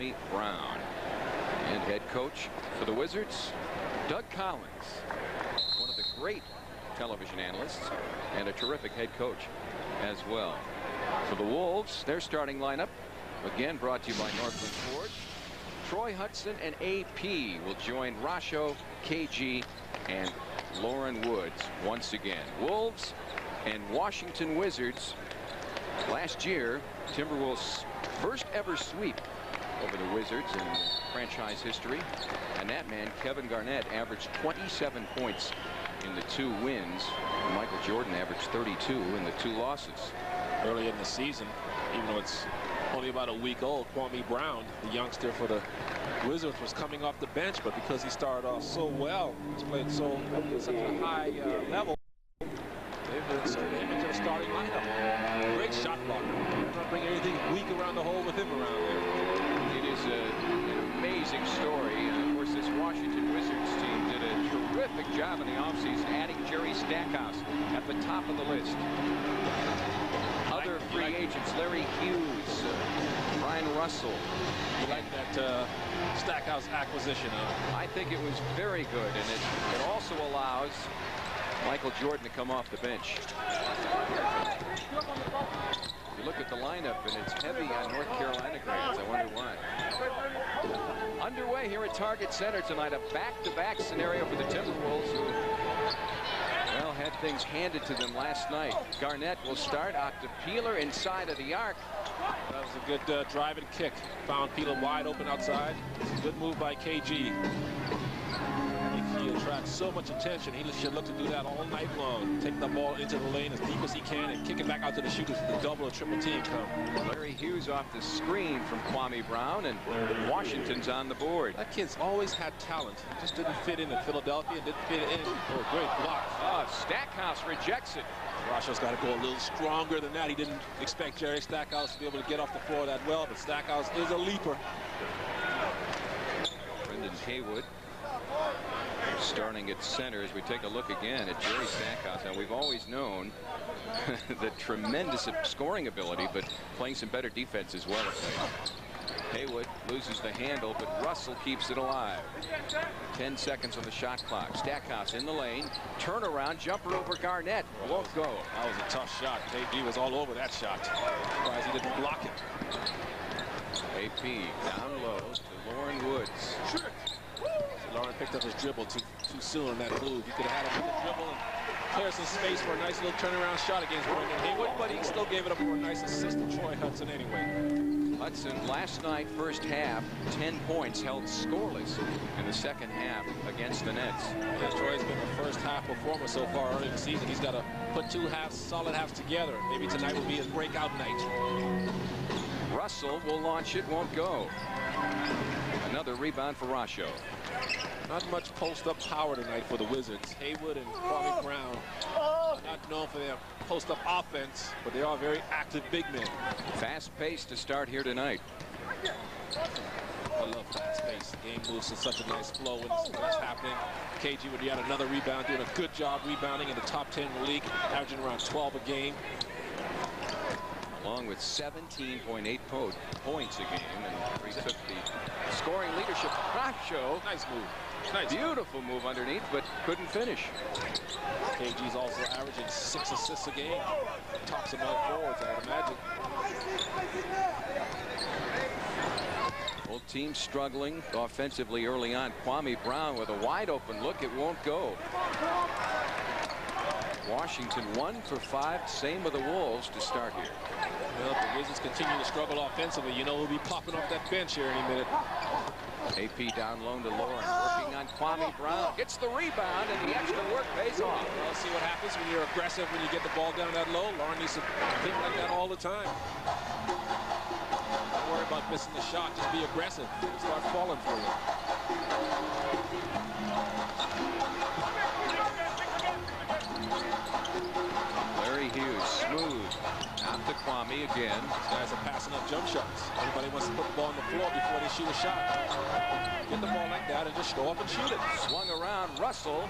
Kwame Brown. And head coach for the Wizards, Doug Collins, one of the great television analysts and a terrific head coach as well. For the Wolves, their starting lineup, again brought to you by Northland Ford. Troy Hudson and AP will join Rasho, KG, and Lauren Woods once again. Wolves and Washington Wizards. Last year, Timberwolves' first ever sweep over the Wizards in franchise history. And that man, Kevin Garnett, averaged 27 points in the 2 wins. And Michael Jordan averaged 32 in the 2 losses. Early in the season, even though it's only about a week old, Kwame Brown, the youngster for the Wizards, was coming off the bench, but because he started off so well, he's played such a high level, they've been inserting him into the starting lineup. Great shot blocker. Not bring anything weak around the hole with him around there. It is an amazing story. And of course, this Washington Wizards team did a terrific job in the offseason, adding Jerry Stackhouse at the top of the list. Other free agents, Larry Hughes, Brian Russell. You like that Stackhouse acquisition? I think it was very good, and it also allows Michael Jordan to come off the bench. You look at the lineup, and it's heavy on North Carolina grades. I wonder why. Underway here at Target Center tonight, a back-to-back scenario for the Timberwolves, who, well, had things handed to them last night. Garnett will start. Octa Peeler inside of the arc. That was a good drive and kick. Found Peeler wide open outside. It's a good move by KG. He attracts so much attention. He should look to do that all night long. Take the ball into the lane as deep as he can and kick it back out to the shooters for the double or triple team come. Larry Hughes off the screen from Kwame Brown, and Washington's on the board. That kid's always had talent. He just didn't fit in at Philadelphia. Didn't fit in. Oh, great block. Stackhouse rejects it. Rasho's got to go a little stronger than that. He didn't expect Jerry Stackhouse to be able to get off the floor that well, but Stackhouse is a leaper. Brendan Haywood starting at center as we take a look again at Jerry Stackhouse. Now, we've always known the tremendous scoring ability, but playing some better defense as well. Haywood loses the handle, but Russell keeps it alive. 10 seconds on the shot clock. Stackhouse in the lane. Turnaround jumper over Garnett. Won't go. That was a tough shot. KG was all over that shot. Surprised he didn't block it. AP down low to Lauren Woods. Lauren picked up his dribble too soon on that move. He could have had a good dribble and clear some space for a nice little turnaround shot against Brendan Haywood, but he still gave it up for a nice assist to Troy Hudson anyway. Hudson last night, first half, 10 points, held scoreless in the second half against the Nets. Yeah, Troy's been the first half performer so far early in the season. He's got to put 2 halves, solid halves together. Maybe tonight will be his breakout night. Russell will launch it, won't go. Another rebound for Rasho. Not much post-up power tonight for the Wizards. Haywood and Kwame Brown not known for their post-up offense, but they are very active big men. Fast pace to start here tonight. I love fast pace. The game moves in such a nice flow when it's happening. KG would get another rebound, doing a good job rebounding in the top 10 in the league, averaging around 12 a game. Along with 17.8 points a game, and he took the scoring leadership. Rasho, nice move. Nice. Beautiful move underneath, but couldn't finish. KG's also averaging 6 assists a game. Tops among forwards, I would imagine. Both teams struggling offensively early on. Kwame Brown with a wide open look. It won't go. Washington 1 for 5. Same with the Wolves to start here. Well, the Wizards continue to struggle offensively. You know who'll be popping off that bench here any minute. AP down low to Lauren, working on Kwame Brown. Gets the rebound, and the extra work pays off. Well, let's see what happens when you're aggressive, when you get the ball down that low. Lauren needs to think like that all the time. Don't worry about missing the shot. Just be aggressive. It'll start falling for you. Larry Hughes, smooth. Out to Kwame again. These guys are passing up jump shots. Everybody wants to put the ball on the floor before they shoot a shot. Get the ball like that and just go up and shoot it. Swung around. Russell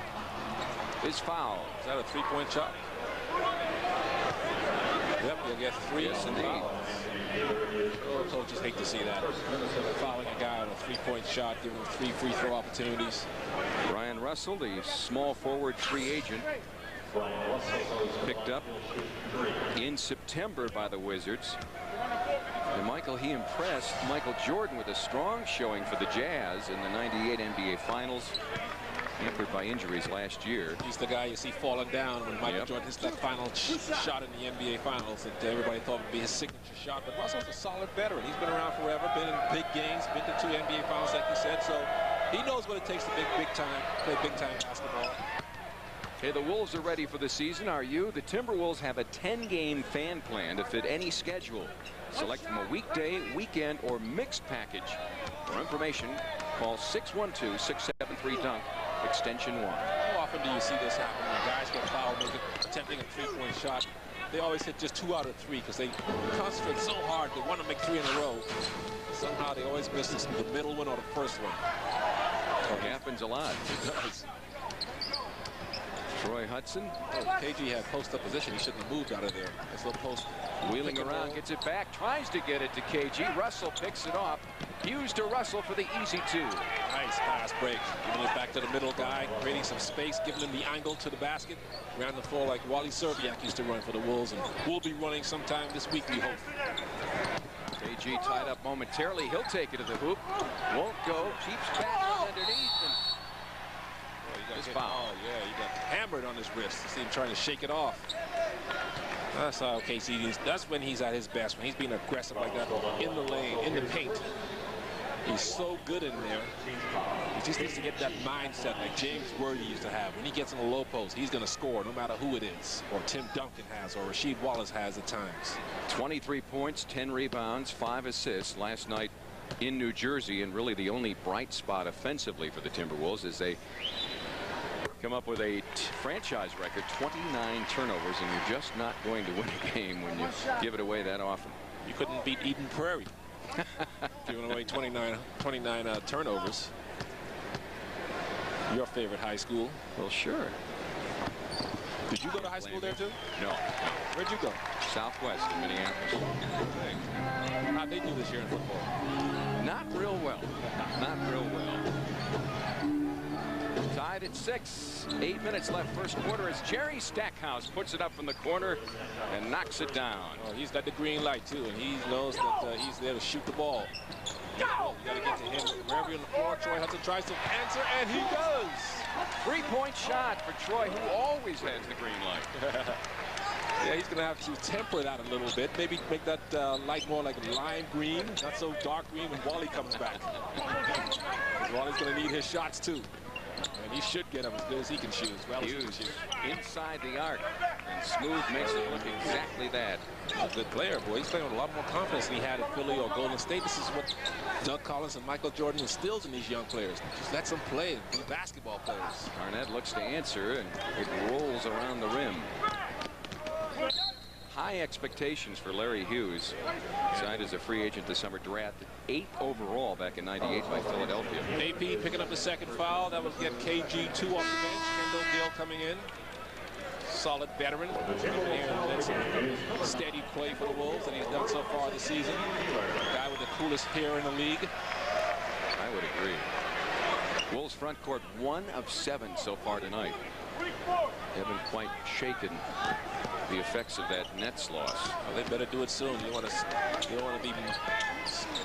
is fouled. Is that a 3-point shot? Yep, you'll get 3. Yes, indeed. Oh, coaches hate to see that. Fouling three-point shot, giving him 3 free throw opportunities. Brian Russell, the small forward free agent, picked up in September by the Wizards. And Michael, he impressed Michael Jordan with a strong showing for the Jazz in the '98 NBA Finals, hampered by injuries last year. He's the guy you see falling down when Michael Jordan hits that final shot in the NBA Finals that everybody thought would be his signature shot. But Russell's a solid veteran. He's been around forever, been in big games, been to 2 NBA Finals, like you said. So he knows what it takes to play big-time basketball. Okay, the Wolves are ready for the season. Are you? The Timberwolves have a 10-game fan plan to fit any schedule. Select from a weekday, weekend, or mixed package. For information, call 612-673-DUNK, extension 1. How often do you see this happen when guys get fouled attempting a three-point shot? They always hit just 2 out of 3 because they concentrate so hard. They want to make 3 in a row. Somehow they always miss the middle one or the first one. It happens a lot. It does. Troy Hudson. Oh, KG had post-up position. He shouldn't have moved out of there. Nice little post. Wheeling around, gets it back, tries to get it to KG. Russell picks it off. Hughes to Russell for the easy 2. Nice pass break. Giving it back to the middle guy, creating some space, giving him the angle to the basket. Ran the floor like Wally Serbiak used to run for the Wolves, and will be running sometime this week, we hope. KG tied up momentarily. He'll take it to the hoop. Won't go. Keeps battling underneath. And His foul. Oh, yeah, he got hammered on his wrist. You see him trying to shake it off. That's how KC is. That's when he's at his best, when he's being aggressive like that in the lane, in the paint. He's so good in there. He just needs to get that mindset like James Worthy used to have. When he gets in the low post, he's going to score no matter who it is, or Tim Duncan has, or Rasheed Wallace has at times. 23 points, 10 rebounds, 5 assists last night in New Jersey, and really the only bright spot offensively for the Timberwolves is they come up with a franchise record, 29 turnovers, and you're just not going to win a game when you give it away that often. You couldn't beat Eden Prairie. Giving away 29 turnovers. Your favorite high school? Well, sure. Did you go to high school there too? No. Where'd you go? Southwest in Minneapolis. How'd they do this year in football? Not real well. Not real well. Tied at 6. 8 minutes left first quarter as Jerry Stackhouse puts it up from the corner and knocks it down. Oh, he's got the green light too, and he knows that he's there to shoot the ball. You got to get to him wherever you're on the floor. Troy Hudson tries to answer, and he does. 3-point shot for Troy, who always has the green light. Yeah, he's going to have to temper that a little bit. Maybe make that light more like lime green, not so dark green when Wally comes back. Wally's going to need his shots too. And he should get them as good as he can shoot, as well as he can shoot. Inside the arc, and Smooth makes it look exactly that. He's a good player, boy. He's playing with a lot more confidence than he had at Philly or Golden State. This is what Doug Collins and Michael Jordan instills in these young players. Just let them play and be basketball players. Garnett looks to answer, and it rolls around the rim. High expectations for Larry Hughes. Signed as a free agent this summer, drafted 8th overall back in '98 by Philadelphia. AP picking up the second foul. That was getting KG 2 off the bench. Kendall Gill coming in. Solid veteran. Steady play for the Wolves that he's done so far this season. A guy with the coolest hair in the league. I would agree. Wolves front court 1 of 7 so far tonight. Haven't quite shaken the effects of that Nets loss. Well, they better do it soon. You don't want to be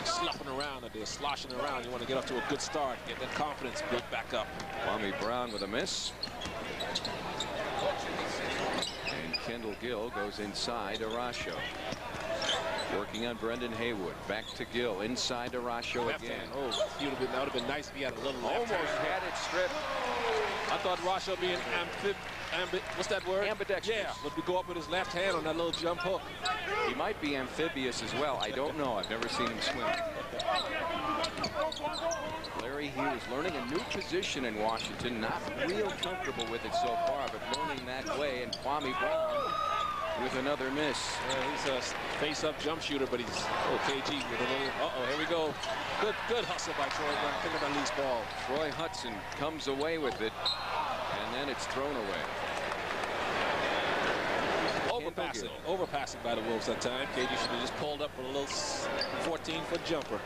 slopping around or they're sloshing around. You want to get off to a good start, get that confidence built back up. Kwame Brown with a miss. And Kendall Gill goes inside Arasho. Working on Brendan Haywood. Back to Gill. Inside Arasho again. Oh, that would have been nice if he had a little left almost hand. Had it stripped. I thought Arasho being what's that word? Ambidextrous. Yeah, but we go up with his left hand on that little jump hook. He might be amphibious as well. I don't know. I've never seen him swim. Larry Hughes learning a new position in Washington. Not real comfortable with it so far, but learning that way. And Kwame Brown with another miss. He's a face-up jump shooter, but he's KG with a little. Here we go. Good hustle by Troy Brown. Pick up that loose ball. Troy Hudson comes away with it, and then it's thrown away. Overpassing by the Wolves that time. KG should have just pulled up with a little 14-foot jumper.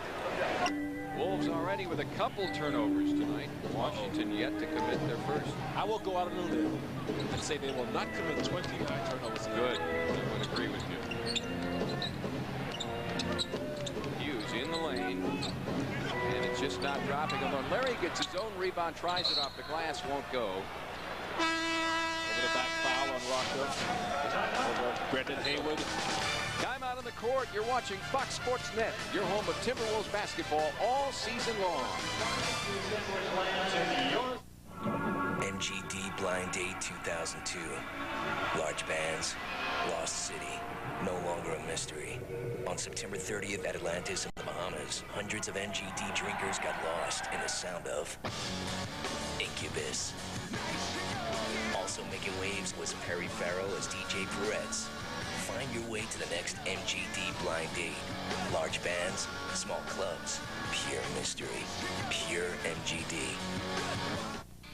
Wolves already already with a couple turnovers tonight. Washington yet to commit their first. I will go out on a limb and say they will not commit 29 turnovers. Good. I would agree with you. Hughes in the lane. And it's just not dropping alone. Larry gets his own rebound, tries it off the glass, won't go. Over the back foul on Rockville. Over Brendan Haywood. Time out on the court. You're watching Fox Sports Net, your home of Timberwolves basketball all season long. MGD Blind Date 2002. Large bands, Lost City, no longer a mystery. On September 30th at Atlantis in the Bahamas, hundreds of MGD drinkers got lost in the sound of Incubus. Also making waves was Perry Farrell as DJ Peretz. Find your way to the next MGD Blind Date. Large bands, small clubs, pure mystery, pure MGD.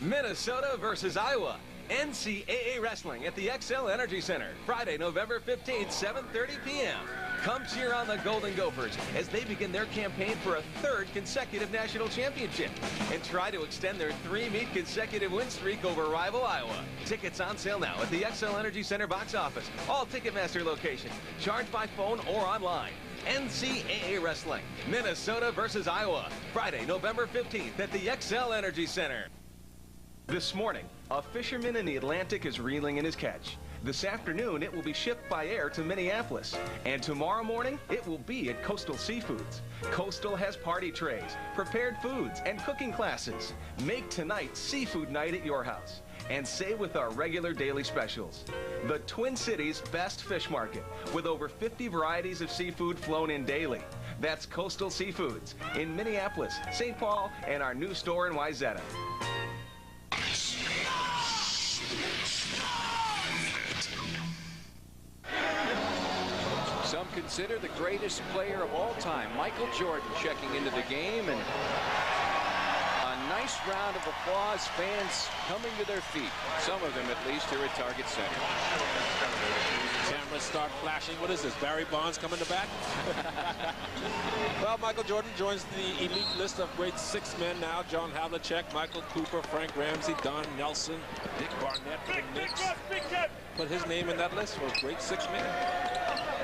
Minnesota versus Iowa. NCAA Wrestling at the XL Energy Center. Friday, November 15th, 7:30 p.m. Come cheer on the Golden Gophers as they begin their campaign for a third consecutive national championship and try to extend their 3-meet consecutive win streak over rival Iowa. Tickets on sale now at the XL Energy Center box office, all Ticketmaster locations, charged by phone or online. NCAA Wrestling, Minnesota versus Iowa. Friday, November 15th at the XL Energy Center. This morning, a fisherman in the Atlantic is reeling in his catch. This afternoon, it will be shipped by air to Minneapolis. And tomorrow morning, it will be at Coastal Seafoods. Coastal has party trays, prepared foods, and cooking classes. Make tonight seafood night at your house. And save with our regular daily specials. The Twin Cities best fish market, with over 50 varieties of seafood flown in daily. That's Coastal Seafoods in Minneapolis, St. Paul, and our new store in Wayzata. Some consider the greatest player of all time, Michael Jordan, checking into the game, and a nice round of applause, fans coming to their feet, some of them at least here at Target Center. Cameras start flashing. What is this, Barry Bonds coming to bat? Well, Michael Jordan joins the elite list of great 6 men now. John Havlicek, Michael Cooper, Frank Ramsey, Don Nelson, Dick Barnett for the Knicks. Put his name in that list for great 6 men.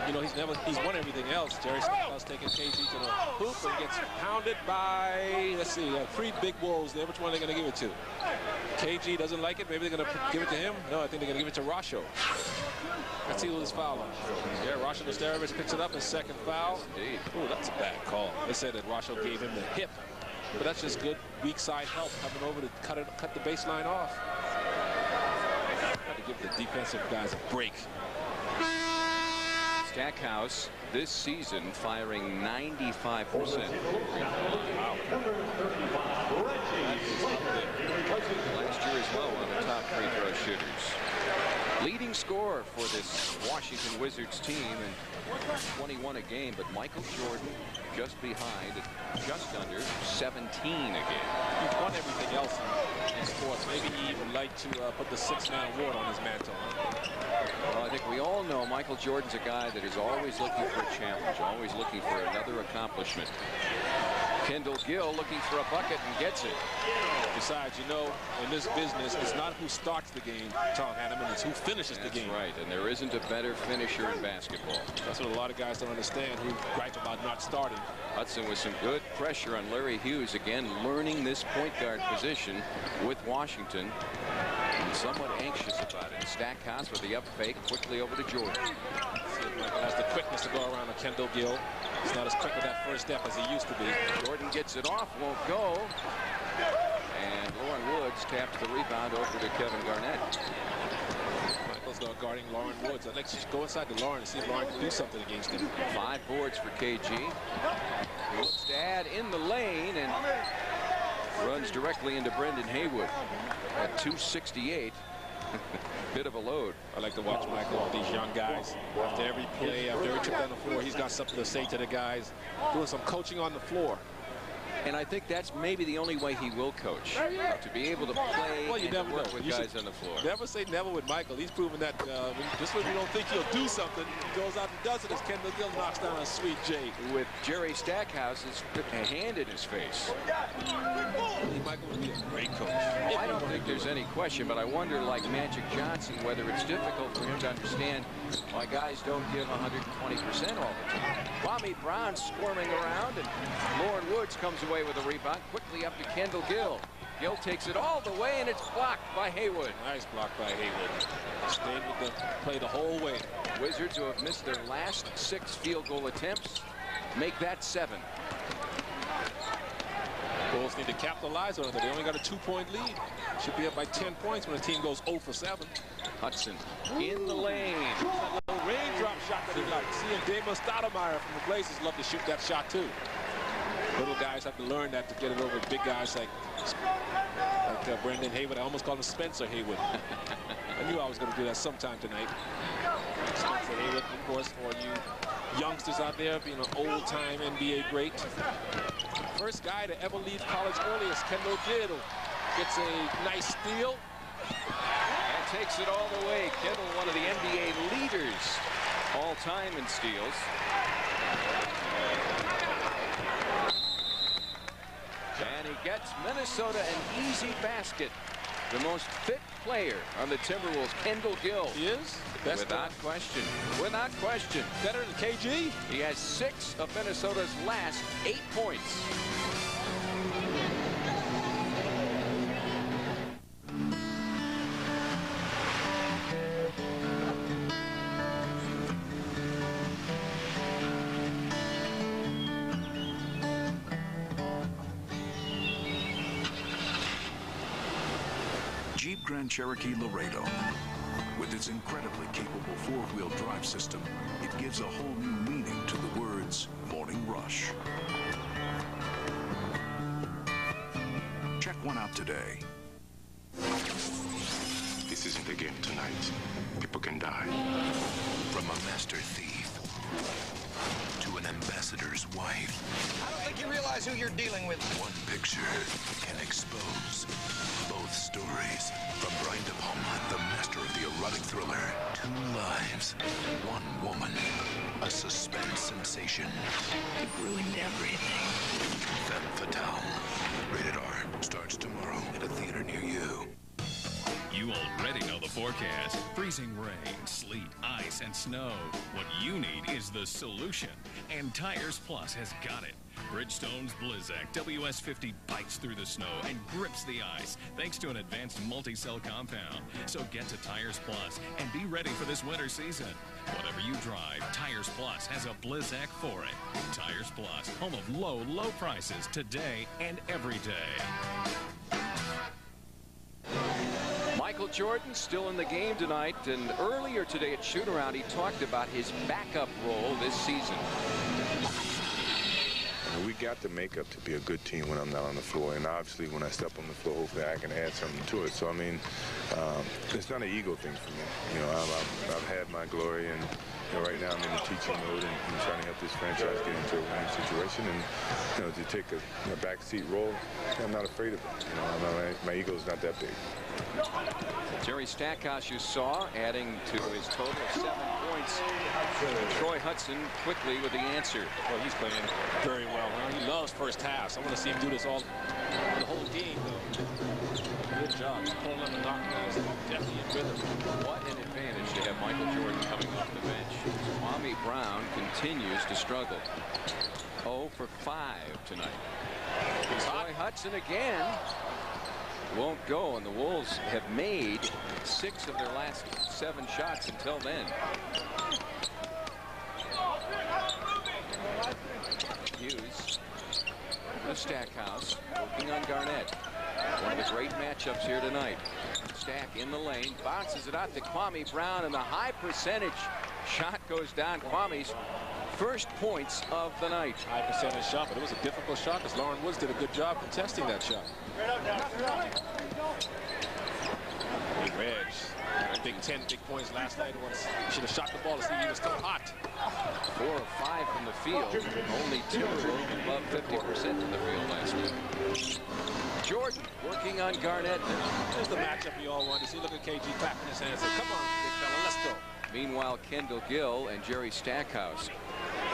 You know, he's won everything else. Jerry Stackhouse taking KG to the hoop and gets pounded by, let's see, 3 big wolves there. Which one are they going to give it to? KG doesn't like it. Maybe they're going to give it to him. No, I think they're going to give it to Rasho. Let's see who this foul on. Yeah, Rasho Nesterovich picks it up, his second foul. Indeed. Oh, that's a bad call. They said that Rasho gave him the hip. But that's just good weak side help coming over to cut the baseline off. Got to give the defensive guys a break. Stackhouse this season firing 95%. Wow. Last year as well, one of the top free throw shooters. Leading scorer for this Washington Wizards team, and 21 a game, but Michael Jordan just behind at just under 17 a game. He's won everything else in sports. Maybe he would like to put the 6-man award on his mantle. Well, I think we all know Michael Jordan's a guy that is always looking for a challenge, always looking for another accomplishment. Kendall Gill looking for a bucket and gets it. Besides, you know, in this business, it's not who starts the game, Tom Hanneman, it's who finishes the game. That's right, and there isn't a better finisher in basketball. That's what a lot of guys don't understand, who gripe about not starting. Hudson with some good pressure on Larry Hughes, again learning this point guard position with Washington. And somewhat anxious about it. Stackhouse with the up fake, quickly over to Jordan. Michael has the quickness to go around on Kendall Gill. He's not as quick with that first step as he used to be. Jordan gets it off, won't go. And Lauren Woods taps the rebound over to Kevin Garnett. Michael's guarding Lauren Woods. I'd like to go inside to Lauren and see if Lauren can do something against him. 5 boards for KG. He looks to add in the lane and runs directly into Brendan Haywood at 268. Bit of a load. I like to watch Michael, all these young guys. After every play, after every trip on the floor, he's got something to say to the guys. Doing some coaching on the floor. And I think that's maybe the only way he will coach, to be able to play Well, you and never work know. with You guys on the floor. Never say never with Michael. He's proven that just when you don't think he'll do something, he goes out and does it as Kendall Gill knocks down a sweet J. With Jerry Stackhouse's hand in his face. Michael would be a great coach. I don't think there's any question, but I wonder, like Magic Johnson, whether it's difficult for him to understand why guys don't give 120% all the time. Kwame Brown squirming around, and Lauren Woods comes away with a rebound. Quickly up to Kendall Gill. Gill takes it all the way, and it's blocked by Haywood. Nice block by Haywood. Stayed with the play the whole way. Wizards, who have missed their last 6 field goal attempts, make that 7. Bulls need to capitalize on it. They only got a 2-point lead. Should be up by 10 points when the team goes 0 for 7. Hudson in the lane. That little raindrop shot that he likes. Seeing Damon Stoudemire from the Blazers love to shoot that shot too. Little guys have to learn that to get it over big guys like Brendan Haywood. I almost called him Spencer Haywood. I knew I was going to do that sometime tonight. Spencer Haywood, of course, for you youngsters out there, being an old-time NBA great. First guy to ever leave college early is Kendall Gill. Gets a nice steal. And takes it all the way. Kendall, one of the NBA leaders all time in steals. And he gets Minnesota an easy basket. The most fit player on the Timberwolves, Kendall Gill. He is? The best Without question. Without question. Better than KG? He has 6 of Minnesota's last 8 points. Jeep Grand Cherokee Laredo. With its incredibly capable 4-wheel drive system, it gives a whole new meaning to the words Morning Rush. Check one out today. This isn't a game tonight. People can die. From a master thief to an ambassador's wife. I don't think you realize who you're dealing with. One picture can expose both stories. From Brian De Palma, the master of the erotic thriller. 2 lives, 1 woman. A suspense sensation. It ruined everything. Femme Fatale. Rated R. Starts tomorrow at a theater near you. You already know the forecast. Freezing rain, sleet, ice, and snow. What you need is the solution. And Tires Plus has got it. Bridgestone's Blizzak WS50 bites through the snow and grips the ice thanks to an advanced multi-cell compound. So get to Tires Plus and be ready for this winter season. Whatever you drive, Tires Plus has a Blizzak for it. Tires Plus, home of low, low prices today and every day. Michael Jordan still in the game tonight, and earlier today at shoot-around he talked about his backup role this season. We got the makeup to be a good team when I'm not on the floor, and obviously when I step on the floor, hopefully I can add something to it. So I mean, it's not an ego thing for me. You know, I've had my glory, and you know, right now I'm in the teaching mode and trying to help this franchise get into a winning situation. And you know, to take a backseat role, I'm not afraid of it. You know, my ego's not that big. Jerry Stackhouse, you saw, adding to his total of 7 points. Troy Hudson quickly with the answer. Well, he's playing very well. He loves first halves. I want to see him do this all the whole game, though. Good job. He's pulling up and knocking guys. Definitely in rhythm. What an advantage to have Michael Jordan coming off the bench. Kwame Brown continues to struggle. 0 for 5 tonight. Troy Hudson again. Won't go, and the Wolves have made 6 of their last 7 shots until then. Hughes, the Stackhouse, working on Garnett. One of the great matchups here tonight. Stack in the lane, bounces it out to Kwame Brown, and the high percentage shot goes down. Kwame's first points of the night. High percentage shot, but it was a difficult shot because Lauren Woods did a good job contesting that shot. Good edge. Big 10, big points last night. Should have shot the ball to see he was still hot. 4 of 5 from the field. Only Timberwolves above 50% from the field last week. Jordan working on Garnett. There's the matchup you all wanted to see. Look at KG clapping his hands. Say, come on, big fella, let's go. Meanwhile, Kendall Gill and Jerry Stackhouse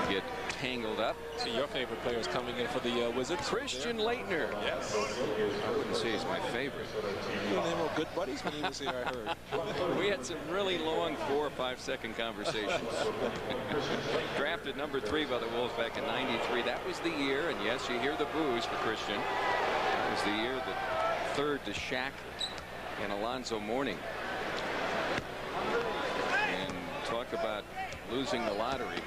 get tangled up. See your favorite players coming in for the Wizards. Christian Laettner. Yes. I wouldn't say he's my favorite. You and him were good buddies when he was here, I heard. We had some really long 4 or 5 second conversations. Drafted number 3 by the Wolves back in '93. That was the year, and yes, you hear the boos for Christian. That was the year that third to Shaq and Alonzo Mourning. And talk about losing the lottery.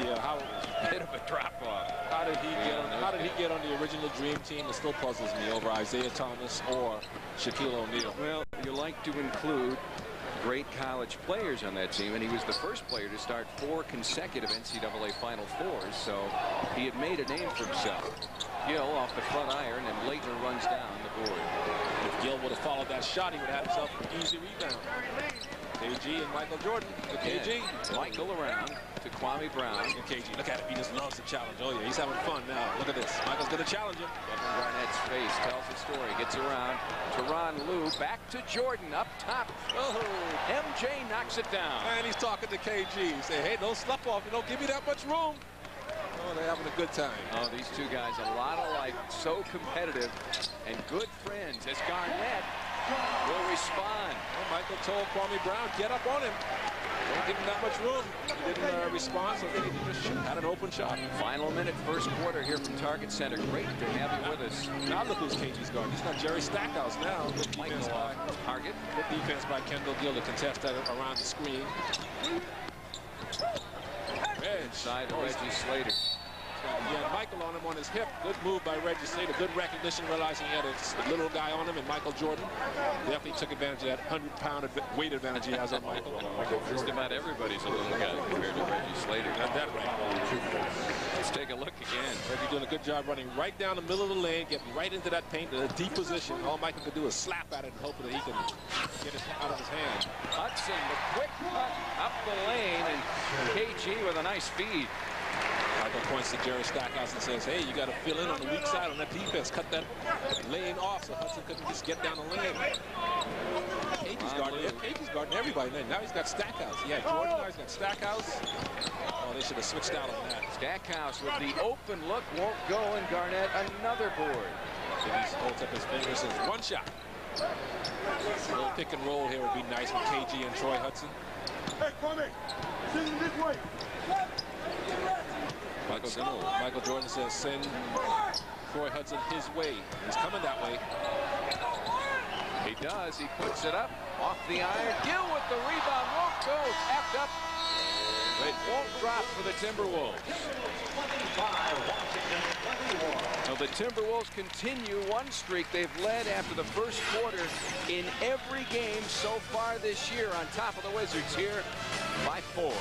Yeah, how a bit of a drop off. How did he get on the original Dream Team? It still puzzles me over Isaiah Thomas or Shaquille O'Neal. Well, you like to include great college players on that team, and he was the first player to start 4 consecutive NCAA Final Fours, so he had made a name for himself. Gill off the front iron, and Laettner runs down the board. If Gill would have followed that shot, he would have had himself an easy rebound. KG and Michael Jordan. KG. Michael around to Kwame Brown. And KG, look at him. He just loves to challenge. Oh, yeah, he's having fun now. Look at this. Michael's going to challenge him. Kevin Garnett's face tells the story. Gets around to Ron Lou. Back to Jordan up top. Oh, MJ knocks it down. And he's talking to KG. He say, hey, don't slough off. You don't give me that much room. Oh, they're having a good time. Oh, these two guys, a lot alike, so competitive and good friends as Garnett will respond. Well, Michael told Kwame Brown, get up on him. Don't give him that much room. He didn't respond, so I think he just had an open shot. Final minute, first quarter here from Target Center. Great to have you with us. Now look who's KG's guard. He's got Jerry Stackhouse now. Good defense by Target. Good defense by Kendall Gill to contest that around the screen. Inside Reggie Slater. He had Michael on him on his hip. Good move by Reggie Slater. Good recognition, realizing he had a little guy on him, and Michael Jordan definitely took advantage of that 100-pound weight advantage he has on Michael. Just about everybody's a little guy compared to Reggie Slater. Got that right. Let's take a look again. Reggie doing a good job running right down the middle of the lane, getting right into that paint in a deep position. All Michael could do is slap at it and hope that he can get it out of his hand. Hudson, the quick cut up the lane, and KG with a nice feed. Michael points to Jerry Stackhouse and says, hey, you got to fill in on the weak side on that defense. Cut that lane off so Hudson couldn't just get down the lane. KG's guarding everybody. Now he's got Stackhouse. Yeah, Jordan, now he's got Stackhouse. Oh, they should have switched out on that. Stackhouse with the open look won't go, and Garnett another board. He holds up his fingers and says, one shot. A little pick and roll here would be nice with KG and Troy Hudson. Hey, Kwame, send this way. Michael Jordan says send Troy Hudson his way. He's coming that way. He does. He puts it up off the iron. Gill with the rebound. Won't go. Tapped up. It won't drop for the Timberwolves. So the Timberwolves continue one streak they've led after the first quarter in every game so far this year, on top of the Wizards here by 4.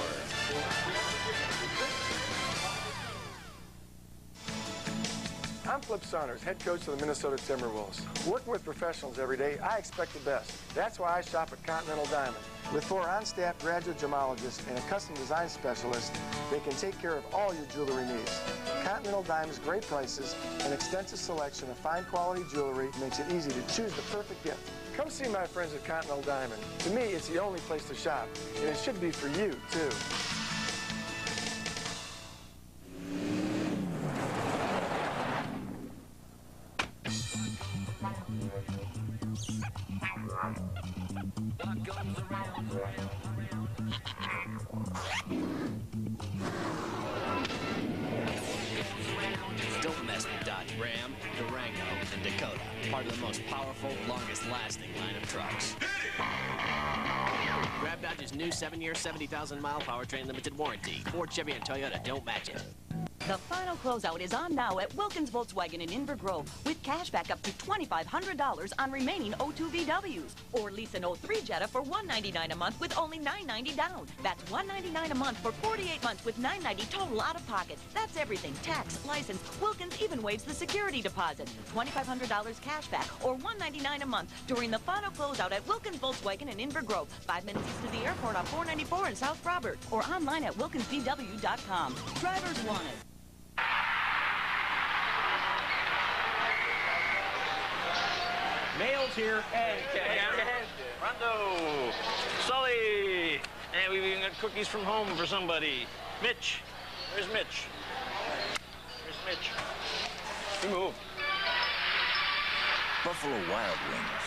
I'm Flip Saunders, head coach of the Minnesota Timberwolves. Working with professionals every day, I expect the best. That's why I shop at Continental Diamond. With 4 on-staff graduate gemologists and a custom design specialist, they can take care of all your jewelry needs. Continental Diamond's great prices and extensive selection of fine quality jewelry makes it easy to choose the perfect gift. Come see my friends at Continental Diamond. To me, it's the only place to shop, and it should be for you, too. Don't mess with Dodge Ram, Durango, and Dakota. Part of the most powerful, longest-lasting line of trucks. Grab Dodge's new 7-year, 70,000-mile powertrain limited warranty. Ford, Chevy, and Toyota don't match it. The final closeout is on now at Wilkins Volkswagen in Inver Grove with cash back up to $2,500 on remaining O2 VWs. Or lease an 03 Jetta for $199 a month with only $990 down. That's $199 a month for 48 months with $990 total out of pocket. That's everything. Tax, license. Wilkins even waives the security deposit. $2,500 cash back or $199 a month during the final closeout at Wilkins Volkswagen in Inver Grove. 5 minutes east of the airport on 494 in South Robert. Or online at wilkinsvw.com. Drivers wanted. Mail's here. Hey, Rondo. Sully. And we've even got cookies from home for somebody. Mitch. Where's Mitch? Where's Mitch? He moved. Buffalo Wild Wings.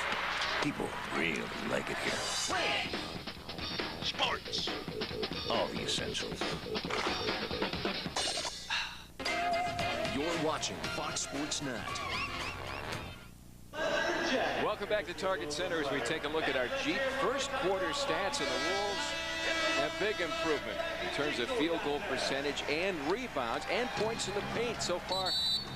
People really like it here. Sports. All the essentials. You're watching Fox Sports Net. Welcome back to Target Center as we take a look at our Jeep first quarter stats, and the Wolves have big improvement in terms of field goal percentage and rebounds and points in the paint. So far,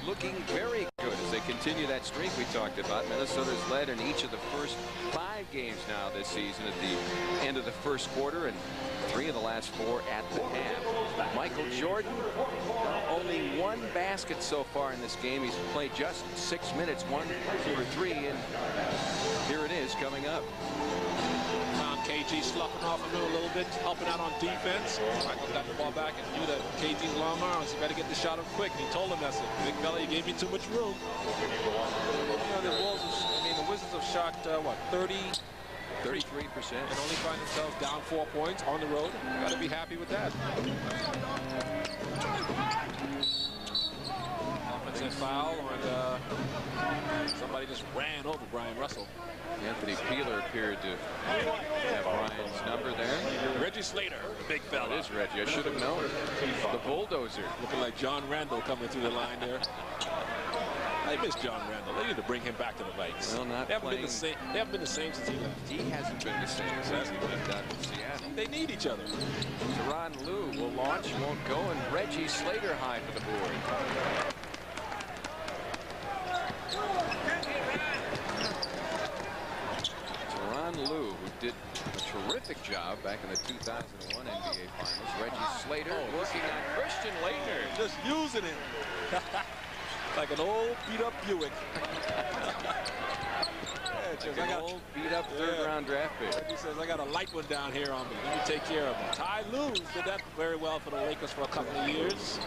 looking very good as they continue that streak we talked about. Minnesota's led in each of the first 5 games now this season at the end of the first quarter, and 3 of the last 4 at the half. Michael Jordan, only 1 basket so far in this game. He's played just 6 minutes, 1 for 3, and here it is coming up. Found KG sloughing off of him a little bit, helping out on defense. Michael got the ball back and knew that KG's long arms. He better get the shot up quick. And he told him, that's it. Big fella, you gave me too much room. You know, the Wolves, the Wizards have shot, what, 33%, and only find themselves down 4 points on the road. Got to be happy with that. Offensive foul, and somebody just ran over Brian Russell. Anthony Peeler appeared to have Brian's number there. Reggie Slater, big fella. That is Reggie. I should have known. The bulldozer. Looking like John Randall coming through the line there. I miss John Randall. They need to bring him back to the Vikes. Well, not they haven't playing. They haven't been the same since he left. He hasn't been the same since he left out in Seattle. They need each other. Teron Lou will launch, won't go, and Reggie Slater high for the board. Teron Lou, who did a terrific job back in the 2001 NBA Finals. Reggie Slater working on Christian Laettner. Just using him. Like an old beat-up Buick. Like an old beat-up third-round draft pick. He says, I got a light one down here on me. Let me take care of him. Ty Lue did that very well for the Lakers for a couple of years.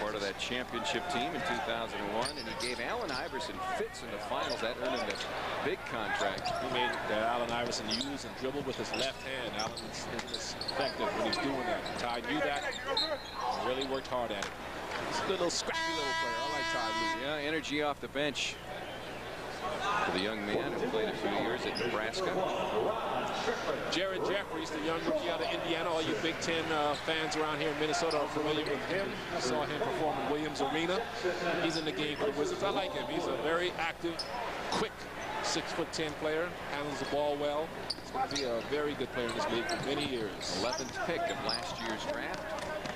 Part of that championship team in 2001, and he gave Allen Iverson fits in the finals. That earned him that big contract. He made Allen Iverson use and dribble with his left hand. Allen isn't as effective when he's doing that. Ty knew that. Really worked hard at it. He's a little scrappy little player. I like Ty Lue. Yeah, energy off the bench for the young man who played a few years at Nebraska. Jared Jeffries, the young rookie out of Indiana. All you Big Ten fans around here in Minnesota are familiar with him. I saw him perform in Williams Arena. He's in the game for the Wizards. I like him. He's a very active, quick 6'10" player. Handles the ball well. He's going to be a very good player in this league for many years. 11th pick of last year's draft.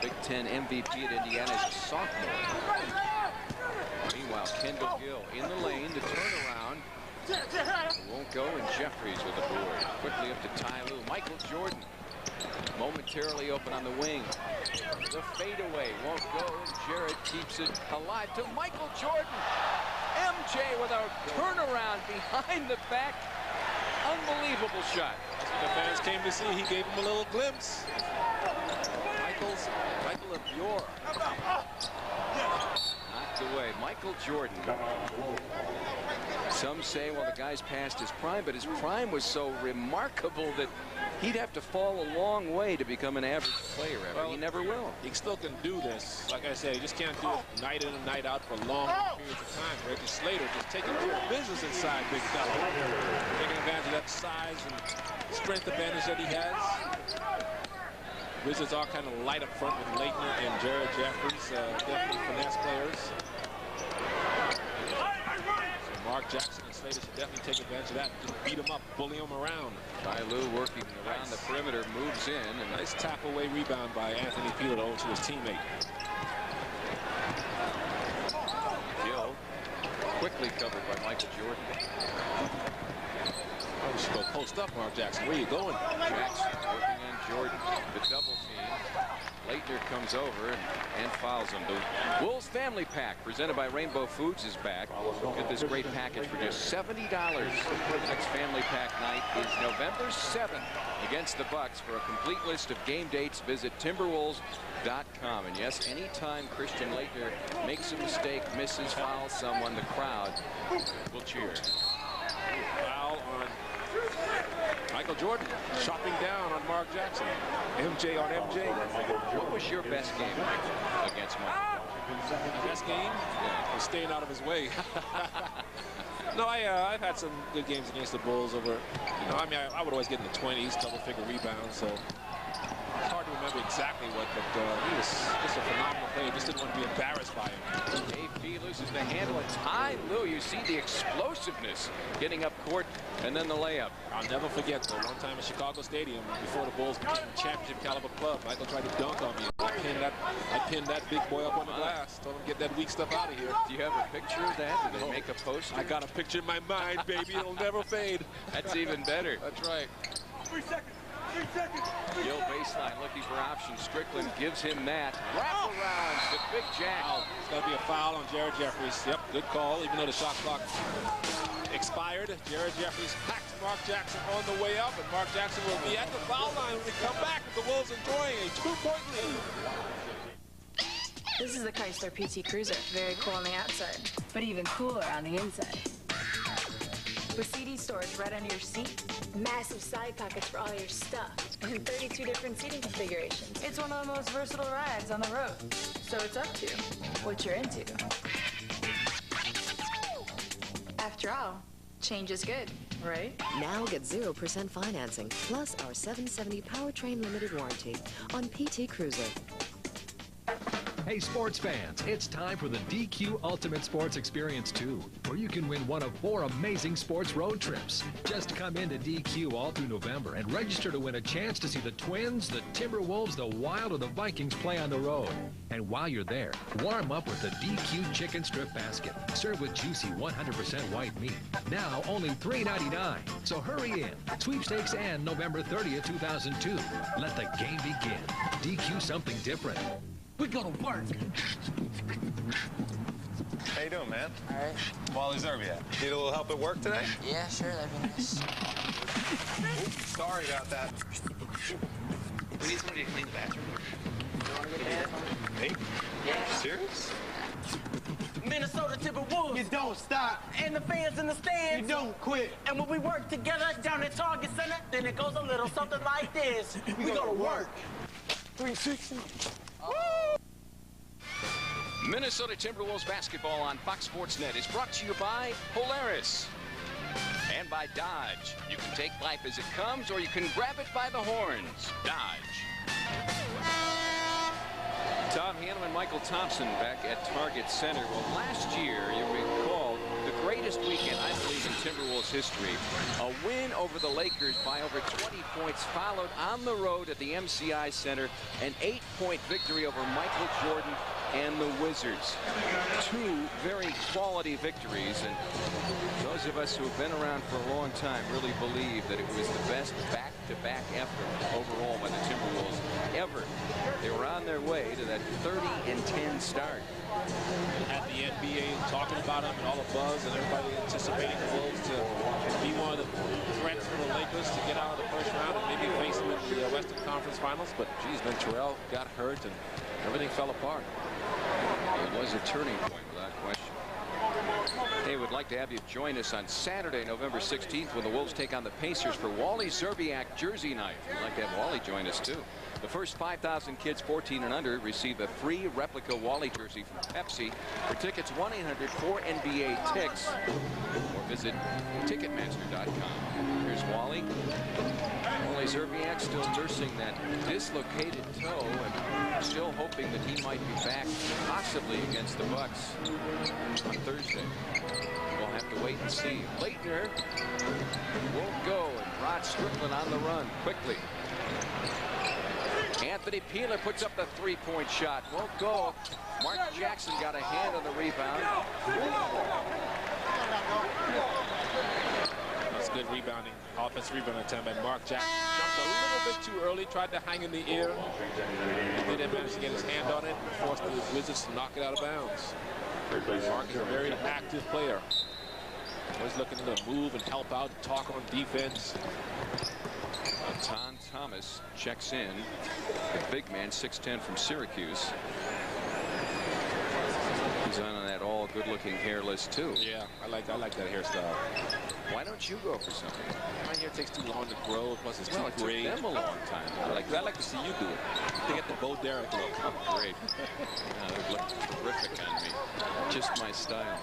Big Ten MVP at Indiana as a sophomore. Meanwhile, Kendall Gill in the lane, the turnaround. Won't go, and Jeffries with the board. Quickly up to Ty Lue. Michael Jordan momentarily open on the wing. The fadeaway won't go, and Jarrett keeps it alive to Michael Jordan. MJ with a turnaround behind the back. Unbelievable shot. That's what the fans came to see. He gave him a little glimpse. Michael of yore. Knocked away. Michael Jordan. Some say, well, the guy's past his prime, but his prime was so remarkable that he'd have to fall a long way to become an average player ever. Well, he never will. He still can do this. Like I said, he just can't do it night in and night out for long periods of time. Reggie Slater just taking care of business inside, big fella. Taking advantage of that size and strength advantage that he has. Wizards are kind of light up front with Laettner and Jared Jeffries, definitely finesse players. So Mark Jackson and Slater should definitely take advantage of that. Just beat him up, bully him around. Ty Lue working around the perimeter, moves in. And nice tap away rebound by Anthony Peeler over to his teammate. Quickly covered by Michael Jordan. Oh, we should go post up, Mark Jackson. Where are you going? Jackson working on Jordan. The double team. Leitner comes over and fouls him. The Wolves Family Pack, presented by Rainbow Foods, is back. Get this great package for just $70. The next Family Pack night is November 7th against the Bucks. For a complete list of game dates, visit Timberwolves.com. And yes, anytime Christian Leitner makes a mistake, misses, fouls someone, the crowd will cheer. Foul on Michael Jordan, chopping down on Mark Jackson. MJ on MJ. What was your best game against Michael? Best game? Was staying out of his way. No, I've had some good games against the Bulls over, you know, I mean, I would always get in the 20s, double-figure rebounds, so it's hard to remember exactly what, but he was just a phenomenal player. Just didn't want to be embarrassed by him. AP loses the handle, and Ty Lue, you see the explosiveness getting up court, and then the layup. I'll never forget, though, one time at Chicago Stadium, before the Bulls became a championship caliber club, Michael tried to dunk on me. I pinned that big boy up on the glass, told him to get that weak stuff out of here. Do you have a picture of that? Did they make a poster? I got a picture in my mind, baby. It'll never fade. That's even better. That's right. 3 seconds. 3 seconds. Gill baseline looking for options. Strickland gives him that. Wraparounds to Big Jack. It's going to be a foul on Jared Jeffries. Yep, good call, even though the shot clock expired. Jared Jeffries hacks Mark Jackson on the way up, and Mark Jackson will be at the foul line when we come back with the Wolves enjoying a 2-point lead. This is the Chrysler PT Cruiser. Very cool on the outside, but even cooler on the inside. With CD storage right under your seat, massive side pockets for all your stuff, and 32 different seating configurations. It's one of the most versatile rides on the road. So it's up to what you're into. After all, change is good, right? Now get 0% financing, plus our 770 powertrain limited warranty on PT Cruiser. Hey sports fans, it's time for the DQ Ultimate Sports Experience 2, where you can win one of 4 amazing sports road trips. Just come into DQ all through November and register to win a chance to see the Twins, the Timberwolves, the Wild, or the Vikings play on the road. And while you're there, warm up with the DQ Chicken Strip Basket, served with juicy 100% white meat. Now only $3.99. So hurry in. Sweepstakes end November 30th, 2002. Let the game begin. DQ something different. We go to work. How you doing, man? All right. Wally Zerbiak. Need a little help at work today? Yeah, sure, that'd be nice. Oops, sorry about that. We need somebody to clean the bathroom. You want to get Me? Yeah. Serious? Minnesota Timberwolves. You don't stop. And the fans in the stands. You don't quit. And when we work together down at Target Center, then it goes a little something like this. We go to work. 360. Minnesota Timberwolves basketball on Fox Sports Net is brought to you by Polaris and by Dodge. You can take life as it comes, or you can grab it by the horns. Dodge. Tom Hanlon and Michael Thompson back at Target Center. Well, last year, you recall, the greatest weekend, I believe, in Timberwolves history. A win over the Lakers by over 20 points, followed on the road at the MCI Center. An 8-point victory over Michael Jordan and the Wizards. 2 very quality victories, and those of us who have been around for a long time really believe that it was the best back-to-back effort overall by the Timberwolves ever. They were on their way to that 30-10 start. Had the NBA talking about them and all the buzz, and everybody anticipating the Wolves to be one of the threats for the Lakers to get out of the first round and maybe face them in the Western Conference Finals. But geez, then Terrell got hurt and everything fell apart. It was a turning point without question. Hey, would like to have you join us on Saturday, November 16th, when the Wolves take on the Pacers for Wally Zerbiak Jersey Night. We'd like to have Wally join us, too. The first 5,000 kids 14 and under receive a free replica Wally jersey from Pepsi. For tickets, 1-800-4NBA-TICKS, or visit Ticketmaster.com. Here's Wally. Wally Zerbiak still nursing that dislocated toe and still hoping that he might be back possibly against the Bucks on Thursday. We'll have to wait and see. Leitner won't go, and Rod Strickland on the run quickly. Anthony Peeler puts up the 3-point shot. Won't go. Mark Jackson got a hand on the rebound. Great rebounding, offensive rebound attempt by Mark Jackson. Jumped a little bit too early, tried to hang in the air. He didn't manage to get his hand on it, forced the Wizards to knock it out of bounds. Mark is a very active player. Always looking to move and help out, talk on defense. Tom Thomas checks in. The big man, 6'10" from Syracuse. He's on that all good-looking hair list too. Yeah, I like that hairstyle. Why don't you go for something? My hair takes too long to grow. Plus, it's too gray. It took them a long time. I like to see you do it. To get the Bo Derek look. Oh, great. It would look terrific on me. Just my style.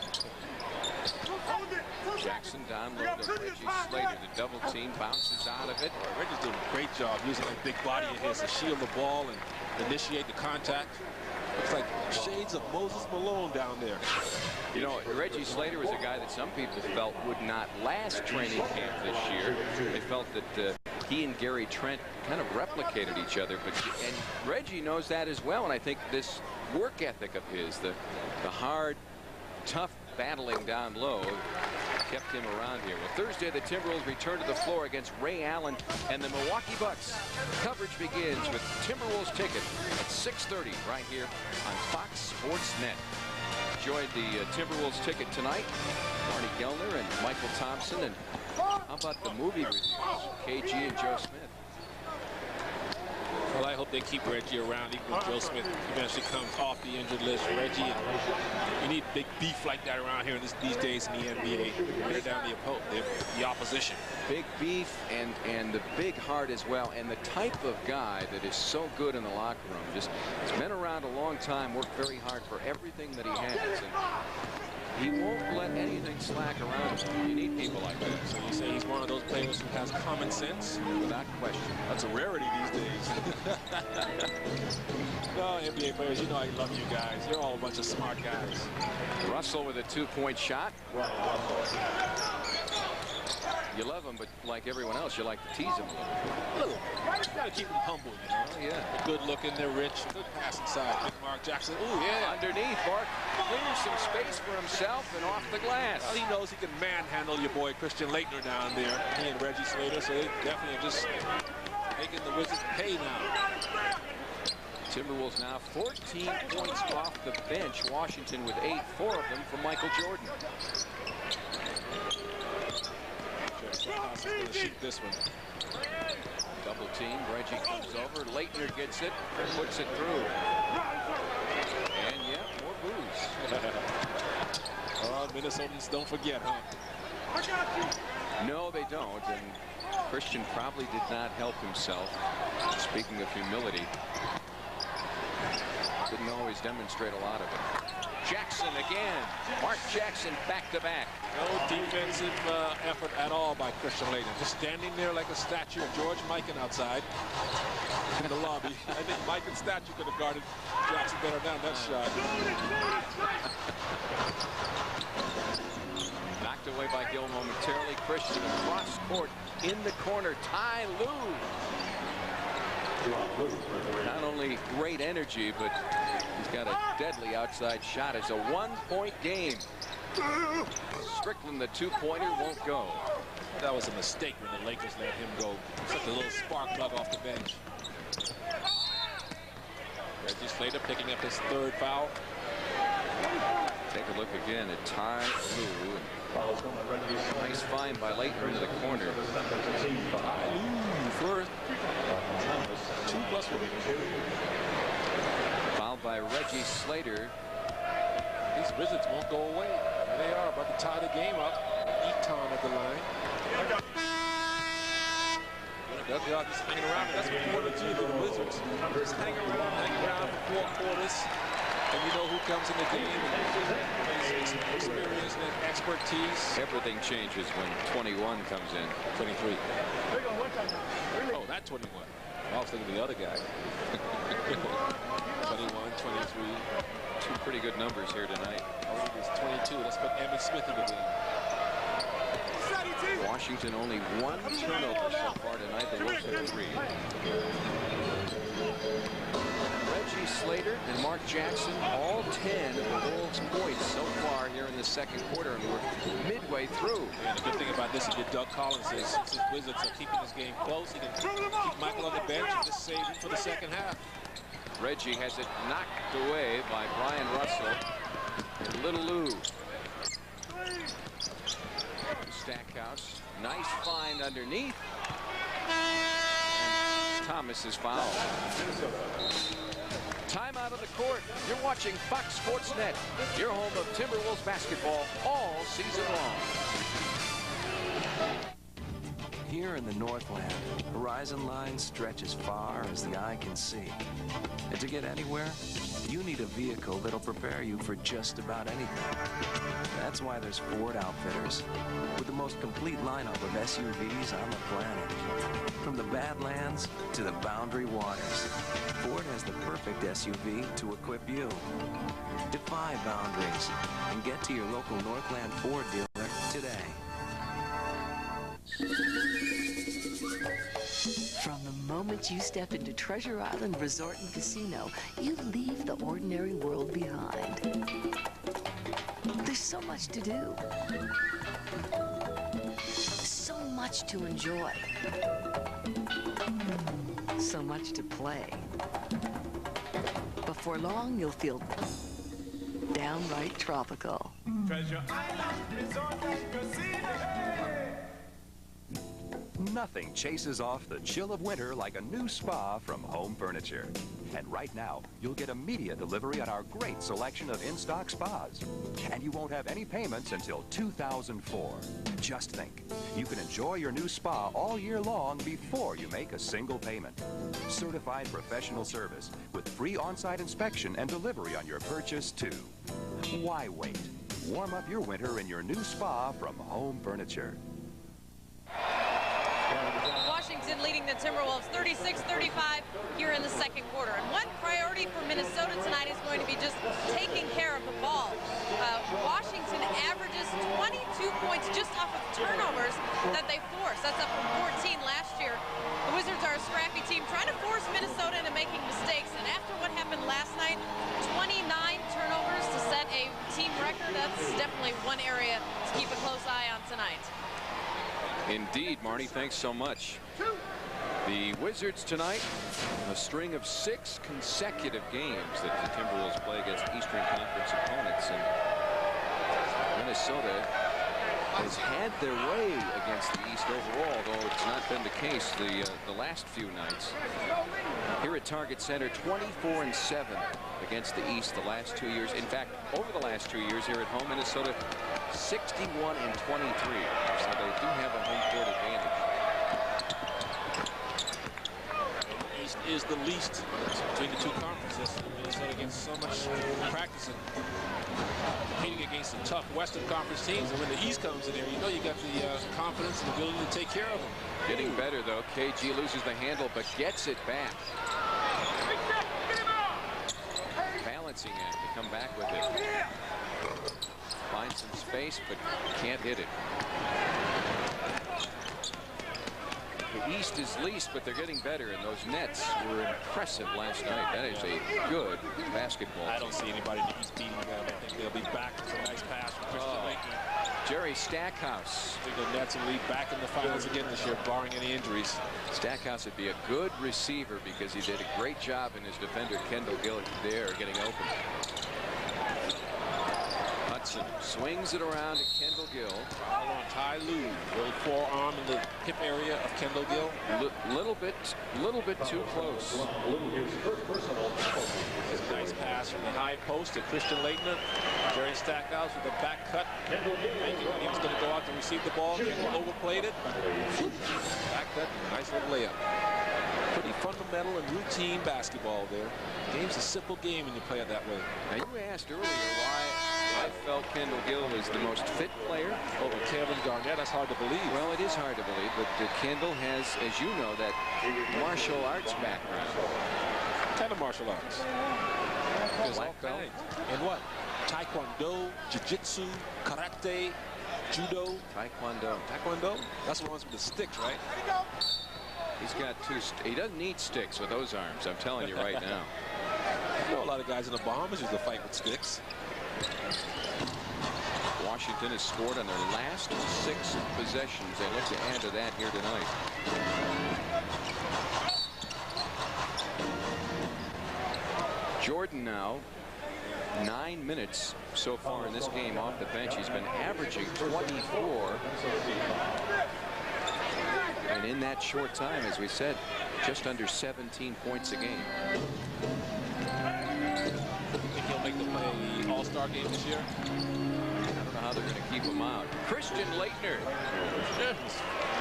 Jackson down low to Reggie Slater. The double team bounces out of it. Reggie's doing a great job using that big body of his to shield the ball and initiate the contact. Looks like shades of Moses Malone down there. You know, Reggie Slater was a guy that some people felt would not last training camp this year. They felt that he and Gary Trent kind of replicated each other. And Reggie knows that as well. And I think this work ethic of his, the hard, tough battling down low, kept him around here. Well, Thursday, the Timberwolves return to the floor against Ray Allen and the Milwaukee Bucks. Coverage begins with Timberwolves Ticket at 6:30 right here on Fox Sports Net. Enjoyed the Timberwolves Ticket tonight. Marty Gellner and Michael Thompson. And how about the movie reviews? KG and Joe Smith. Well, I hope they keep Reggie around even when Joe Smith eventually comes off the injured list. Reggie, you need big beef like that around here these days in the NBA. Wear down the opposition. Big beef and the big heart as well. And the type of guy that is so good in the locker room. Just has been around a long time, worked very hard for everything that he has. And he won't let anything slack around him. You need people like that. So you say he's one of those players who has common sense? Without question. That's a rarity these days. No, NBA players, you know I love you guys. You're all a bunch of smart guys. Russell with a two-point shot. You love him, but like everyone else, you like to tease him a little. You gotta keep him humble, you know? Oh, yeah. Good looking, they're rich. Good pass inside. Big Mark Jackson. Ooh, yeah. Underneath, Mark clears some space for himself and off the glass. Well, he knows he can manhandle your boy Christian Laettner down there. He and Reggie Slater, so they definitely are just making the Wizards pay now. Timberwolves now 14 points off the bench. Washington with 8, 4 of them from Michael Jordan. Stackhouse is going to shoot this one. Double team. Reggie comes over. Laettner gets it. Puts it through. And yeah, more booze. Oh, Minnesotans don't forget, huh? No, they don't. And Christian probably did not help himself. Speaking of humility, didn't always demonstrate a lot of it. Jackson again. Mark Jackson back-to-back. No defensive effort at all by Christian Laettner. Just standing there like a statue of George Mikan outside in the lobby. I think Mikan's statue could have guarded Jackson better down that shot. Knocked away by Gill momentarily. Christian across court in the corner. Ty Lue. Not only great energy, but he's got a deadly outside shot. It's a one-point game. Strickland, the two-pointer, won't go. That was a mistake when the Lakers let him go. Such a little spark plug off the bench. Reggie Slater picking up his third foul. Take a look again at Ty Lue. Nice find by Laettner into the corner. Ty Lue for 2+1. Fouled by Reggie Slater. These Wizards won't go away. There they are about to tie the game up. Eton at the line. They're just hanging around. That's what you want to do to the Wizards. Just hang around for 4 quarters. And you know who comes in the game. And experience and expertise. Everything changes when 21 comes in. 23. Oh, not 21. I was thinking the other guy. 21, 23. 2 pretty good numbers here tonight. I think it's 22. Let's put Emmitt Smith in the game. Washington only 1 turnover so far tonight. The Wolves have 3. Reggie Reggie Slater and Mark Jackson, all 10 of the Wolves' points so far here in the second quarter, and we're midway through. And the good thing about this is that Doug Collins is, since his Wizards are keeping this game close, he can keep Michael on the bench and just save him for the second half. Reggie has it knocked away by Brian Russell and Little Lou. Stackhouse, nice find underneath. And Thomas is fouled. Time out of the court. You're watching Fox Sports Net, your home of Timberwolves basketball all season long. Here in the Northland, horizon lines stretch as far as the eye can see. And to get anywhere, you need a vehicle that'll prepare you for just about anything. That's why there's Ford Outfitters, with the most complete lineup of SUVs on the planet. From the Badlands to the Boundary Waters, Ford has the perfect SUV to equip you. Defy boundaries and get to your local Northland Ford dealer today. From the moment you step into Treasure Island Resort and Casino, you leave the ordinary world behind. There's so much to do. So much to enjoy. So much to play. Before long, you'll feel downright tropical. Treasure Island Resort and Casino. Nothing chases off the chill of winter like a new spa from Home Furniture. And right now, you'll get immediate delivery on our great selection of in-stock spas. And you won't have any payments until 2004. Just think, you can enjoy your new spa all year long before you make a single payment. Certified professional service with free on-site inspection and delivery on your purchase, too. Why wait? Warm up your winter in your new spa from Home Furniture. Washington leading the Timberwolves 36-35 here in the second quarter. And one priority for Minnesota tonight is going to be just taking care of the ball. Washington averages 22 points just off of turnovers that they force. That's up from 14 last year. The Wizards are a scrappy team trying to force Minnesota into making mistakes. And after what happened last night, 29 turnovers to set a team record, that's definitely one area to keep a close eye on tonight. Indeed, Marty, thanks so much. The Wizards tonight, a string of 6 consecutive games that the Timberwolves play against Eastern Conference opponents, and Minnesota has had their way against the East overall, though it's not been the case the last few nights. Here at Target Center, 24-7 against the East the last 2 years. In fact, over the last 2 years here at home, Minnesota 61-23. So they do have a home court advantage. The East is the least between the two conferences. Minnesota gets so much practice and competing against the tough Western Conference teams. And when the East comes in there, you know you got the confidence and ability to take care of them. Getting better, though. KG loses the handle, but gets it back. Balancing act to come back with it. Finds some space, but can't hit it. The East is least, but they're getting better, and those Nets were impressive last night. That is a good basketball team. I don't see anybody in the East beating them. I think they'll be back. It's a nice pass from Christian Laettner. Jerry Stackhouse. I think the Nets will lead back in the finals again this year, barring any injuries. Stackhouse would be a good receiver because he did a great job in his defender, Kendall Gill, there getting open. Hudson swings it around to Kendall Gill. Hold on, Ty Lue. Little forearm in the hip area of Kendall Gill. Little bit too close. Nice pass from the high post to Christian Laettner. Jerry Stackhouse with a back cut. He was going to go out to receive the ball. Kendall overplayed it. Back cut, nice little layup. Pretty fundamental and routine basketball there. The game's a simple game when you play it that way. Now you asked earlier why I felt Kendall Gill was the most fit player over Kevin Garnett. That's hard to believe. Well, it is hard to believe, but Kendall has, as you know, that martial arts background. What kind of martial arts? There's all kinds. And what? Taekwondo, Jiu-Jitsu, Karate, Judo. Taekwondo. Taekwondo? That's the ones with the sticks, right? He's got he doesn't need sticks with those arms, I'm telling you right now. know a lot of guys in the Bahamas use to fight with sticks. Washington has scored on their last 6 possessions. They look to add to that here tonight. Jordan now 9 minutes so far in this game off the bench. He's been averaging 24. And in that short time, as we said, just under 17 points a game. Think he'll make the All-Star game this year? I don't know how they're going to keep him out. Christian Laettner.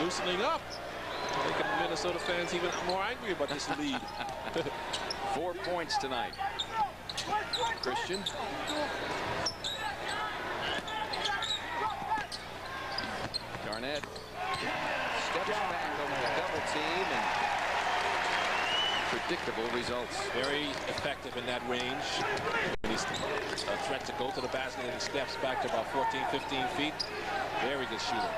Loosening up. Making Minnesota fans even more angry about this lead. 4 points tonight. Christian. Garnett steps back over the double team and predictable results. Very effective in that range. He's a threat to go to the basket and he steps back to about 14, 15 feet. Very good shooter.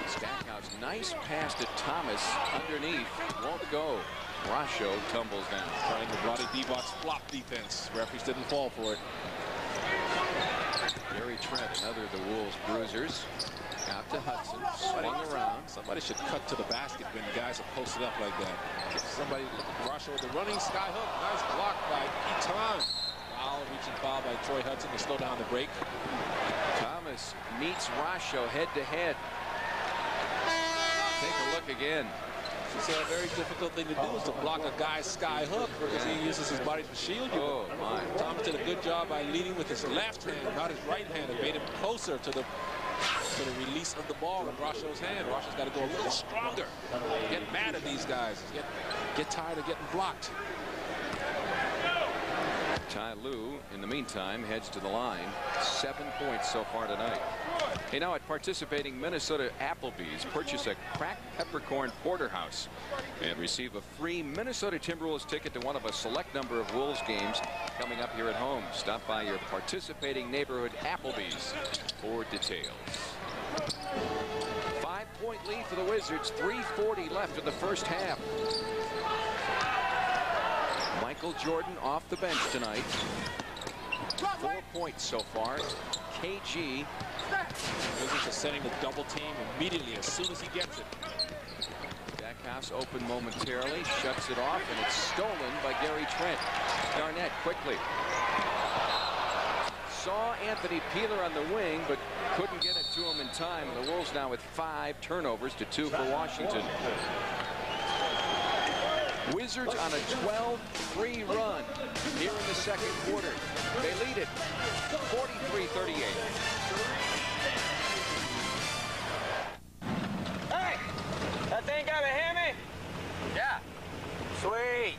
Stackhouse, nice pass to Thomas underneath. Won't go. Rasho tumbles down. Trying to Roddy Divac flop defense. Referees didn't fall for it. Gary Trent, another of the Wolves bruisers. Out to Hudson, swung around. Somebody should cut to the basket when guys are posted up like that. If somebody look at Rasho with the running sky hook. Nice block by Eton. Foul, reaching foul by Troy Hudson to slow down the break. Thomas meets Rasho head to head. Take a look again. It's a very difficult thing to do is to block a guy's sky hook because he uses his body to shield you. Oh my! Thomas did a good job by leading with his left hand, not his right hand. It made him closer to the release of the ball in Rasho's hand. Rasho's got to go a little stronger. Get mad at these guys. Get tired of getting blocked. Ty Lue, in the meantime, heads to the line. 7 points so far tonight. Hey, now at participating Minnesota Applebee's, purchase a cracked peppercorn porterhouse and receive a free Minnesota Timberwolves ticket to one of a select number of Wolves games coming up here at home. Stop by your participating neighborhood Applebee's for details. 5-point lead for the Wizards. 3:40 left in the first half. Michael Jordan off the bench tonight. 4 points so far. KG. Wizards are setting the double team immediately as soon as he gets it. Stackhouse open momentarily, shuts it off, and it's stolen by Gary Trent. Garnett quickly. Saw Anthony Peeler on the wing, but couldn't get it to him in time. And the Wolves now with 5 turnovers to 2 for Washington. Wizards on a 12-3 run here in the second quarter. They lead it 43-38. Hey, that thing got a hammy? Yeah. Sweet.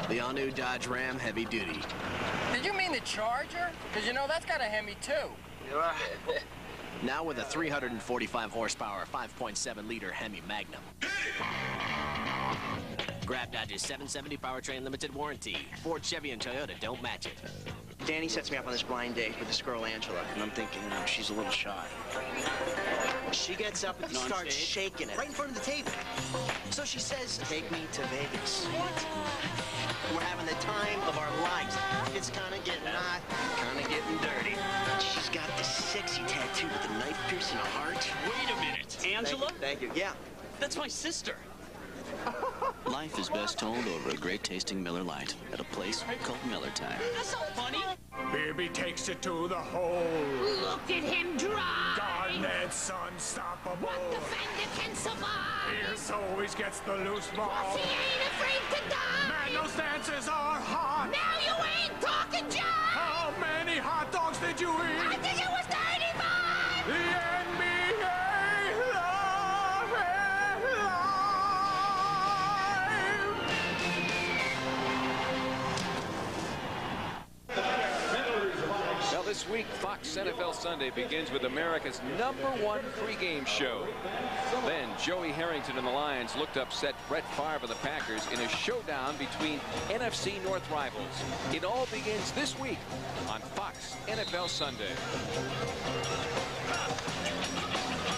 The all-new Dodge Ram Heavy Duty. Did you mean the Charger? Because you know that's got a Hemi too. Now with a 345 horsepower, 5.7-liter Hemi Magnum. Grab Dodge's 770 powertrain limited warranty. Ford, Chevy, and Toyota don't match it. Danny sets me up on this blind date with this girl, Angela, and I'm thinking, she's a little shy. She gets up and starts shaking it right in front of the table. So she says, take me to Vegas. We're having the time of our lives. It's kind of getting hot, kind of getting dirty. She's got this sexy tattoo with a knife piercing a heart. Wait a minute. Angela? Thank you. Yeah. That's my sister. Life is best told over a great-tasting Miller Lite at a place called Miller Time. That's so funny. Baby takes it to the hole. Look at him drive. Garnett's unstoppable. What defender can survive? Pierce always gets the loose ball. Plus he ain't afraid to die. Man, those dances are hot. Now you ain't talking jive. How many hot dogs did you eat? I think it was 35. The NBA live. Now this week, Fox NFL Sunday begins with America's #1 pregame show. Then Joey Harrington and the Lions looked to upset Brett Favre and the Packers in a showdown between NFC North rivals. It all begins this week on Fox NFL Sunday.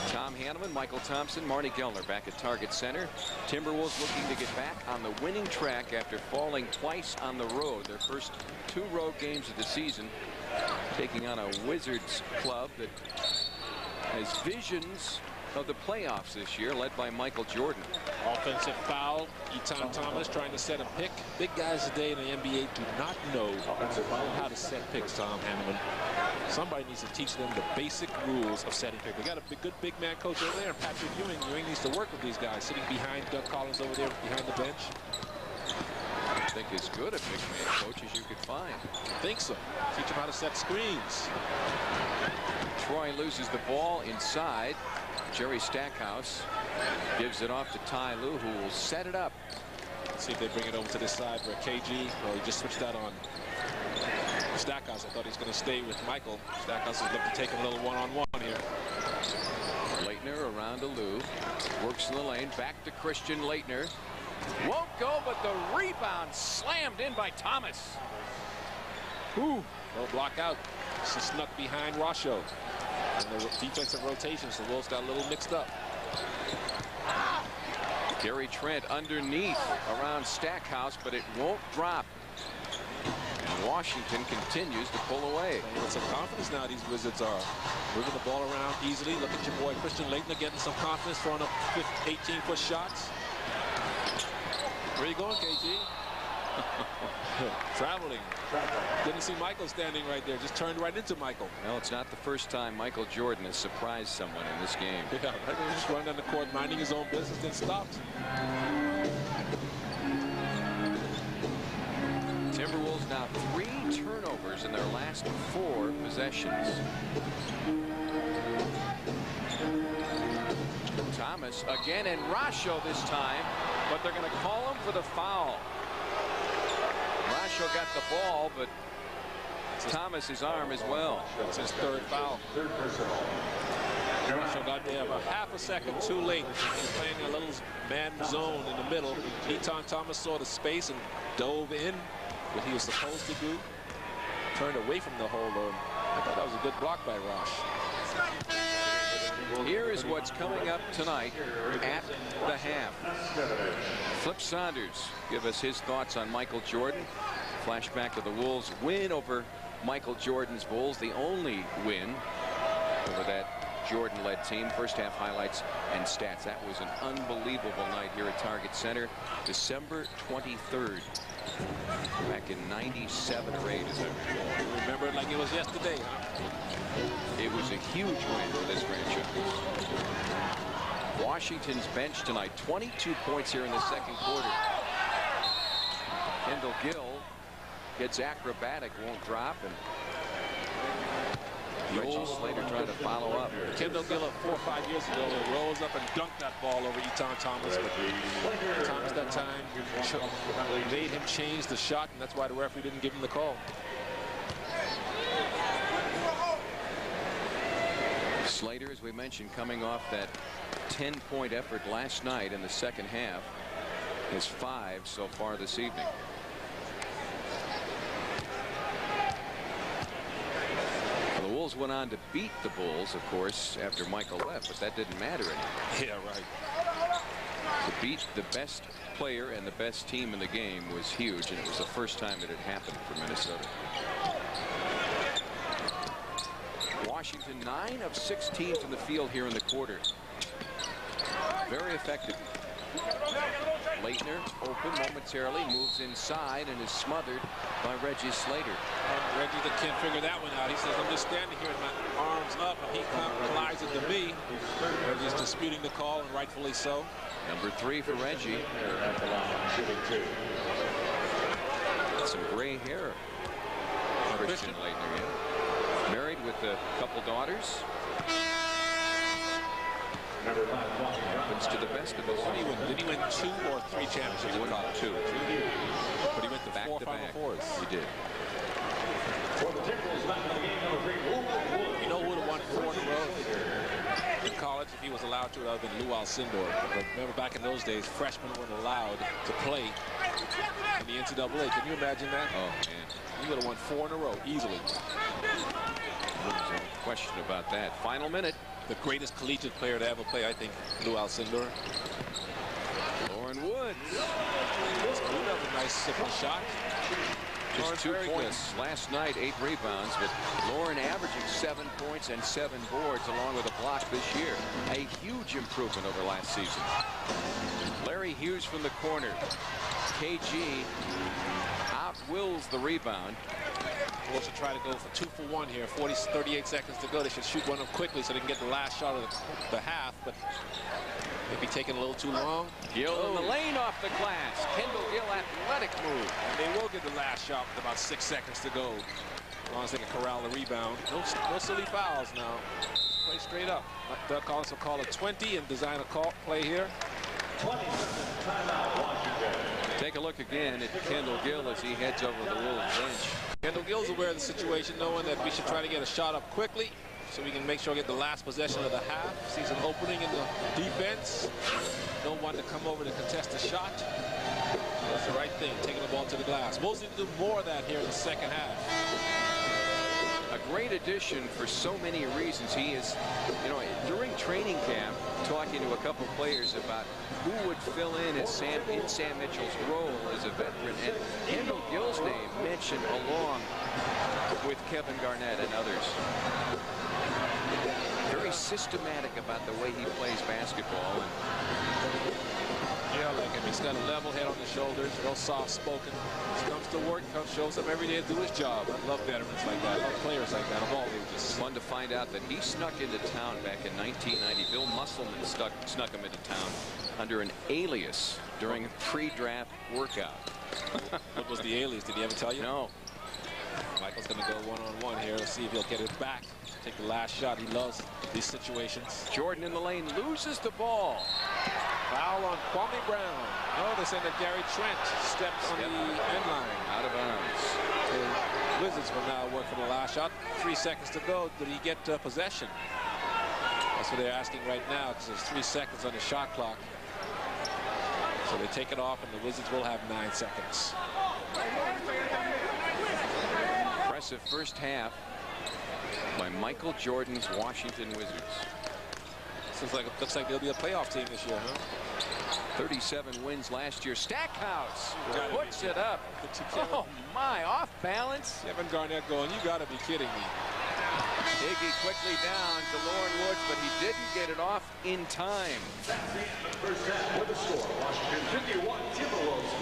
Tom Hanneman, Michael Thompson, Marty Gellner back at Target Center. Timberwolves looking to get back on the winning track after falling twice on the road. Their first 2 road games of the season, taking on a Wizards club that has visions of the playoffs this year, led by Michael Jordan. Offensive foul. Eton Thomas trying to set a pick. Big guys today in the NBA do not know how to set picks, Tom Hanneman. Somebody needs to teach them the basic rules of setting picks. They got a good big man coach over there, Patrick Ewing. Ewing needs to work with these guys, sitting behind Doug Collins over there behind the bench. I think as good a big man coach as you could find. I think so. Teach them how to set screens. Troy loses the ball inside. Jerry Stackhouse gives it off to Ty Lue, who will set it up. Let's see if they bring it over to this side where KG, well, he just switched that on Stackhouse. I thought he was going to stay with Michael. Stackhouse is looking to take him a little one-on-one here. Leitner around to Lue. Works in the lane. Back to Christian Leitner. Won't go, but the rebound slammed in by Thomas. Ooh, no block out. She snuck behind Rasho. And the defensive rotations, the Wolves got a little mixed up. Gary Trent underneath around Stackhouse, but it won't drop. And Washington continues to pull away. And with some confidence now, these Wizards are moving the ball around easily. Look at your boy Christian Leitner getting some confidence, throwing up 18-foot shots. Where you going, KG? Traveling. Didn't see Michael standing right there. Just turned right into Michael. Well, it's not the first time Michael Jordan has surprised someone in this game. Yeah, right. He just running down the court, minding his own business, then stopped. Timberwolves now 3 turnovers in their last 4 possessions. Thomas again, and Rasho this time, but they're going to call him for the foul. Rasho got the ball, but Thomas's arm as well. It's his 3rd foul. Rasho got there about half a second too late. He's playing a little man zone in the middle. Eton Thomas saw the space and dove in what he was supposed to do. Turned away from the hole, though. I thought that was a good block by Rosh. Here is what's coming up tonight at the half. Flip Saunders give us his thoughts on Michael Jordan. Flashback of the Wolves' win over Michael Jordan's Bulls, the only win over that Jordan-led team. First half highlights and stats. That was an unbelievable night here at Target Center. December 23rd. Back in 97 or 8, as I recall. Remember it like it was yesterday, huh? It was a huge win for this franchise. Washington's bench tonight, 22 points here in the second quarter. Kendall Gill gets acrobatic, won't drop, and Reggie Slater trying to follow up. Kendall Gill 4 or 5 years ago rose up and dunked that ball over Eton Thomas, but Thomas that time made him change the shot, and that's why the referee didn't give him the call. Slater, as we mentioned, coming off that 10-point effort last night in the second half, is 5 so far this evening. Well, the Wolves went on to beat the Bulls, of course, after Michael left, but that didn't matter anymore. Yeah, right. To beat the best player and the best team in the game was huge, and it was the first time that it happened for Minnesota. Washington 9 of 16 from the field here in the quarter. Very effective. Leitner open momentarily, moves inside and is smothered by Reggie Slater. Reggie can't figure that one out. He says, I'm just standing here with my arms up, and he collides it to me. Reggie's disputing the call, and rightfully so. Number 3 for Reggie. Some gray hair. Christian Leitner, yeah. Married with a couple daughters. Happens to the best of us. Did he win 2 or 3 championships? He won 2. But he went to back 4 to Final back. Fours. He did. You know who would have won 4 in a row in college if he was allowed to? It would have been Lou Alcindor. But remember, back in those days, freshmen weren't allowed to play in the NCAA. Can you imagine that? Oh, man. He would have won 4 in a row easily. There's no question about that. Final minute. the greatest collegiate player to ever play, I think, Lou Alcindor. Lauren Woods. Another nice simple shot. Just 2 points last night, 8 rebounds, with Lauren averaging 7 points and 7 boards along with a block this year. A huge improvement over last season. Larry Hughes from the corner. KG outwills the rebound. Bulls should try to go for 2 for 1 here. 38 seconds to go. They should shoot one up quickly so they can get the last shot of the half, but maybe taking a little too long. Gill in the lane off the glass. Kendall Gill, athletic move. And they will get the last shot with about 6 seconds to go. As long as they can corral the rebound. No silly fouls now. Play straight up. Doug Collins will call a 20 and design a play here. Take a look again at Kendall Gill as he heads over the Wolves bench. Kendall Gill's aware of the situation, knowing that we should try to get a shot up quickly so we can make sure we get the last possession of the half. Sees an opening in the defense. No one to come over to contest the shot. That's the right thing, taking the ball to the glass. Wolves need to do more of that here in the second half. A great addition for so many reasons. He is, during training camp, talking to a couple players about who would fill in as Sam Mitchell's role as a veteran. And Kendall Gill's name mentioned along with Kevin Garnett and others. Very systematic about the way he plays basketball. Yeah, like him. He's got a level head on his shoulders, real soft-spoken. He comes to work, shows up every day to do his job. I love veterans like that. I love players like that of all ages. Fun to find out that he snuck into town back in 1990. Bill Musselman snuck him into town under an alias during a pre-draft workout. What was the alias? Did he ever tell you? No. Michael's going to go one-on-one here. Let's see if he'll get it back. Take the last shot. He loves these situations. Jordan in the lane loses the ball. Foul on Kwame Brown. Oh, they're saying that Gary Trent stepped on the end line. Out of bounds. The Wizards will now work for the last shot. 3 seconds to go. Did he get possession? That's what they're asking right now, because there's 3 seconds on the shot clock. So they take it off, and the Wizards will have 9 seconds. Impressive first half by Michael Jordan's Washington Wizards. Looks like they'll be a playoff team this year, huh? 37 wins last year. Stackhouse puts it up. Oh my, off balance. Kevin Garnett going, you gotta be kidding me. Iggy quickly down to Lauren Woods, but he didn't get it off in time.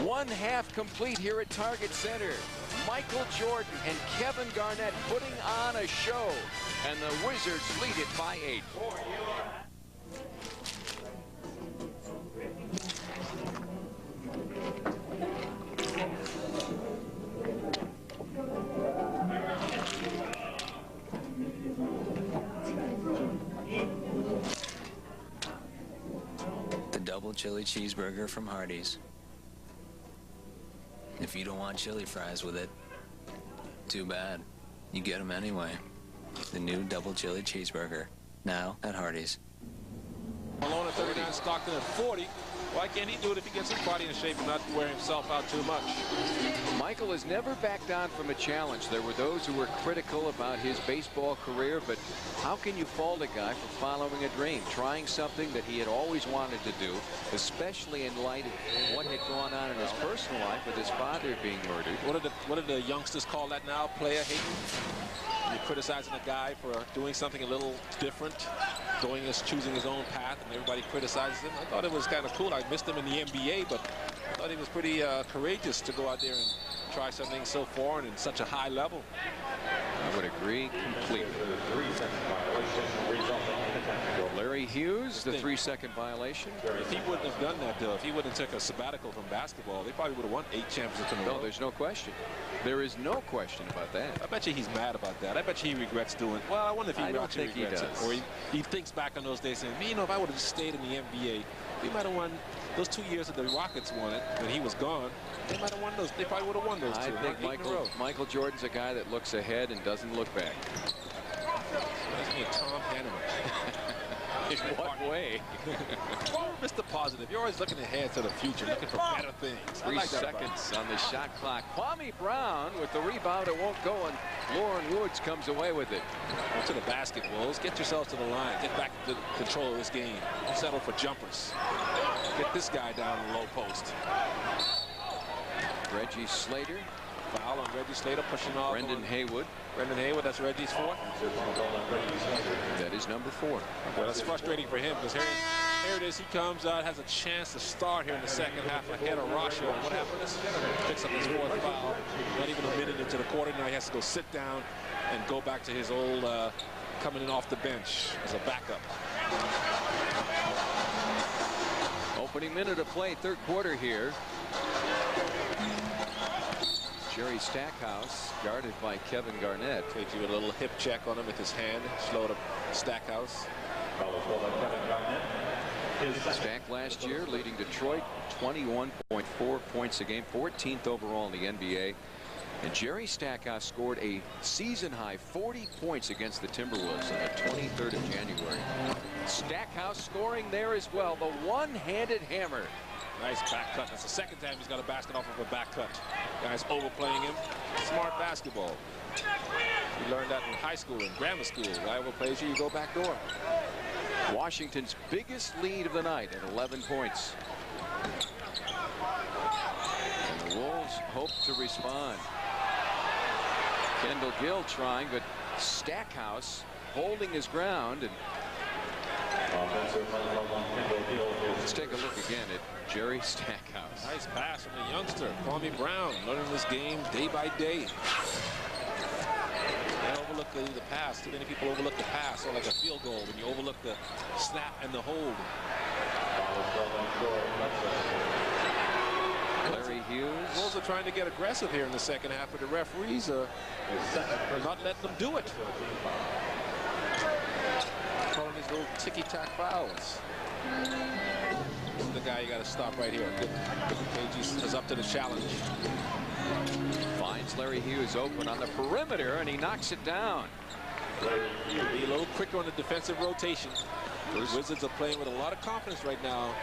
One half complete here at Target Center. Michael Jordan and Kevin Garnett putting on a show, and the Wizards lead it by 8. Double chili cheeseburger from Hardee's. If you don't want chili fries with it, too bad. You get them anyway. The new double chili cheeseburger, now at Hardee's. Malone at 39, Stockton at 40. Why can't he do it if he gets his body in shape and not wear himself out too much? Michael has never backed down from a challenge. There were those who were critical about his baseball career, but how can you fault a guy for following a dream, trying something that he had always wanted to do, especially in light of what had gone on in his personal life with his father being murdered? What do the youngsters call that now? Player hating? You're criticizing a guy for doing something a little different, choosing his own path, and everybody criticizes him. I thought it was kind of cool. I missed him in the NBA, but I thought he was pretty courageous to go out there and try something so foreign and such a high level. I would agree completely. Larry Hughes, the 3-second violation. If he wouldn't have done that, though, if he wouldn't have took a sabbatical from basketball, they probably would have won 8 championships in a row. No, there's no question. There is no question about that. I bet you he's mad about that. I bet you he regrets doing it. Well, I wonder if he actually regrets it. Or he thinks back on those days saying, if I would have stayed in the NBA, we might have won those 2 years that the Rockets won it when he was gone. They might have won those. They probably would have won those 2. I think Michael Jordan's a guy that looks ahead and doesn't look back. Reminds me of Tom Hanneman. In what way? Mr. Positive, you're always looking ahead to the future, looking for better things. 3 seconds on the shot clock. Kwame Brown with the rebound. It won't go, and Lauren Woods comes away with it. To the basket, Wolves. Get yourselves to the line. Get back to control of this game. Don't settle for jumpers. Get this guy down in the low post. Reggie Slater. Foul on Reggie Slater, pushing off. Brendan Haywood. Brendan Haywood, that's Reggie's fourth. That is number 4. Well, that's frustrating for him because here it is. He comes out, has a chance to start here in the second half ahead of Rasho. What happens? Picks up his 4th foul. Not even a minute into the quarter. Now he has to go sit down and go back to his old coming in off the bench as a backup. Opening minute of play, 3rd quarter here. Jerry Stackhouse guarded by Kevin Garnett. Takes you a little hip check on him with his hand. Slowed up Stackhouse. Stack last year leading Detroit 21.4 points a game, 14th overall in the NBA. And Jerry Stackhouse scored a season-high 40 points against the Timberwolves on the 23rd of January. Stackhouse scoring there as well. The one-handed hammer. Nice back cut. That's the second time he's got a basket off of a back cut. Guys overplaying him. Smart basketball. You learned that in high school and grammar school. Guy overplays you, you go back door. Washington's biggest lead of the night at 11 points. And the Wolves hope to respond. Kendall Gill trying, but Stackhouse holding his ground. And let's take a look again at Jerry Stackhouse. Nice pass from the youngster, Kwame Brown, learning this game day by day. Can't overlook the pass. Too many people overlook the pass, or like a field goal when you overlook the snap and the hold. Larry Hughes. Wolves are trying to get aggressive here in the second half, but the referees are not letting them do it. Calling these little ticky-tack fouls. The guy you got to stop right here. KG is up to the challenge. Finds Larry Hughes open on the perimeter, and he knocks it down. Be a little quicker on the defensive rotation. The Wizards are playing with a lot of confidence right now,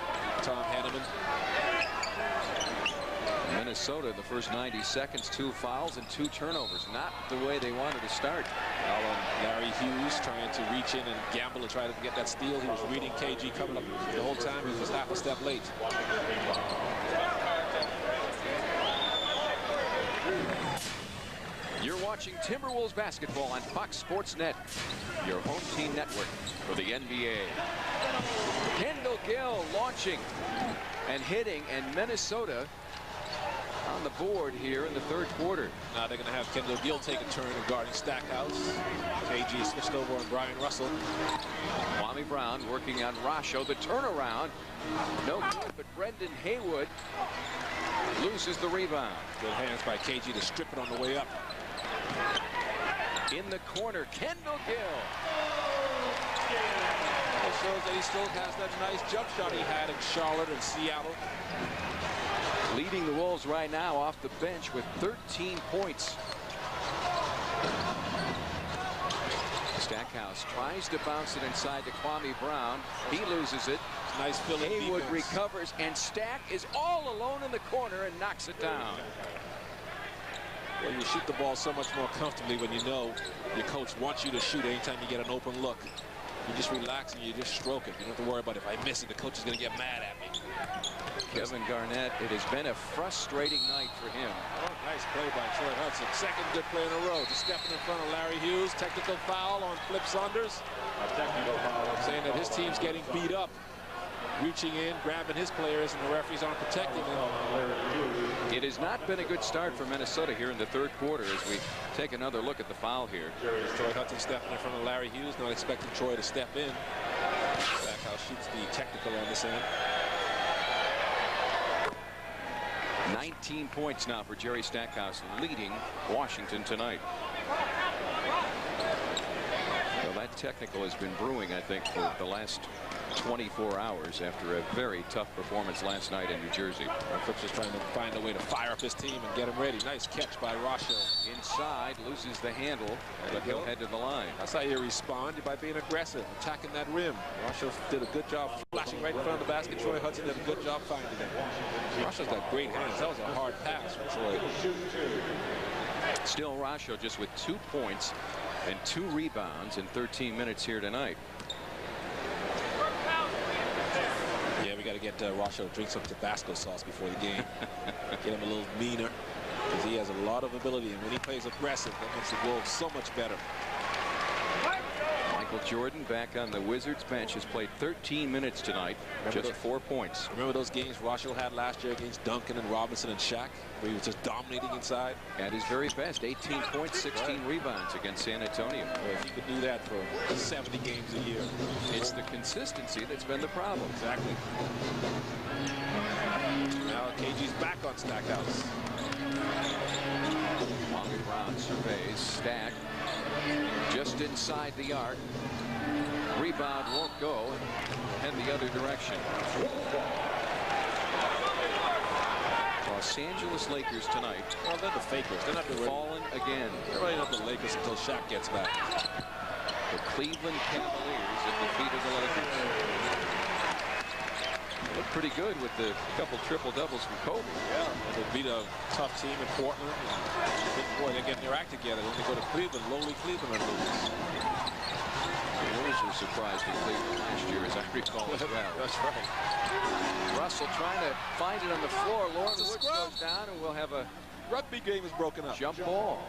Tom Hanneman. Minnesota, the first 90 seconds, 2 fouls and 2 turnovers. Not the way they wanted to start. Larry Hughes trying to reach in and gamble to try to get that steal. He was reading KG coming up the whole time. He was half a step late. You're watching Timberwolves basketball on Fox Sports Net, your home team network for the NBA. Kendall Gill launching and hitting, and Minnesota on the board here in the 3rd quarter. Now they're going to have Kendall Gill take a turn regarding Stackhouse. KG switched over on Brian Russell. Kwame Brown working on Rasho. The turnaround, no good, but Brendan Haywood loses the rebound. Good hands by KG to strip it on the way up. In the corner, Kendall Gill. It shows that he still has that nice jump shot he had in Charlotte and Seattle. Leading the Wolves right now off the bench with 13 points. Stackhouse tries to bounce it inside to Kwame Brown. He loses it. Nice Philly Haywood defense. recovers, and Stack is all alone in the corner and knocks it down. Well, you shoot the ball so much more comfortably when you know your coach wants you to shoot anytime you get an open look. You just relax and you just stroke it. You don't have to worry about if I miss it, the coach is going to get mad at me. Kevin Garnett, it has been a frustrating night for him. Oh, nice play by Troy Hudson. Second good play in a row. Just stepping in front of Larry Hughes. Technical foul on Flip Saunders. Saying that his team's getting beat up. Reaching in, grabbing his players, and the referees aren't protecting them. It has not been a good start for Minnesota here in the 3rd quarter as we take another look at the foul here. Troy Hudson stepping in front of Larry Hughes, not expecting Troy to step in. Stackhouse shoots the technical on this end. 19 points now for Jerry Stackhouse, leading Washington tonight. Well, that technical has been brewing, I think, for the last 24 hours after a very tough performance last night in New Jersey. Phipps is trying to find a way to fire up his team and get him ready. Nice catch by Rasho. Inside, loses the handle, but he'll head to the line. That's how you respond, by being aggressive, attacking that rim. Rasho did a good job flashing right in front of the basket. Troy Hudson did a good job finding it. Rasho's got great hands. That was a hard pass from Troy. Still, Rasho just with 2 points and 2 rebounds in 13 minutes here tonight. Yeah, we got to get Rasho to drink some Tabasco sauce before the game. Get him a little meaner, because he has a lot of ability, and when he plays aggressive, that makes the Wolves so much better. Michael Jordan back on the Wizards bench has played 13 minutes tonight, just 4 points. Remember those games Rasho had last year against Duncan and Robinson and Shaq, where he was just dominating inside? At his very best, 18 points, 16 rebounds against San Antonio. Well, if he could do that for 70 games a year. It's the consistency that's been the problem. Exactly. Now KG's back on Stackhouse. Long and Brown surveys. Stack just inside the arc. Rebound won't go, and head the other direction. Los Angeles Lakers tonight. Well, they're the fakers. They're not the fallen again. They're really not the Lakers until Shaq gets back. The Cleveland Cavaliers have defeated the Lakers. They look pretty good with the couple triple doubles from Kobe. Yeah, they beat a tough team in Portland. Boy, they're getting their act together. Then they go to Cleveland, lowly Cleveland, and lose. The Warriors were surprised in Cleveland last year, as I recall as well. That's right. Russell trying to find it on the floor. Lauren Woods goes down, and we'll have a rugby game is broken up. Jump ball.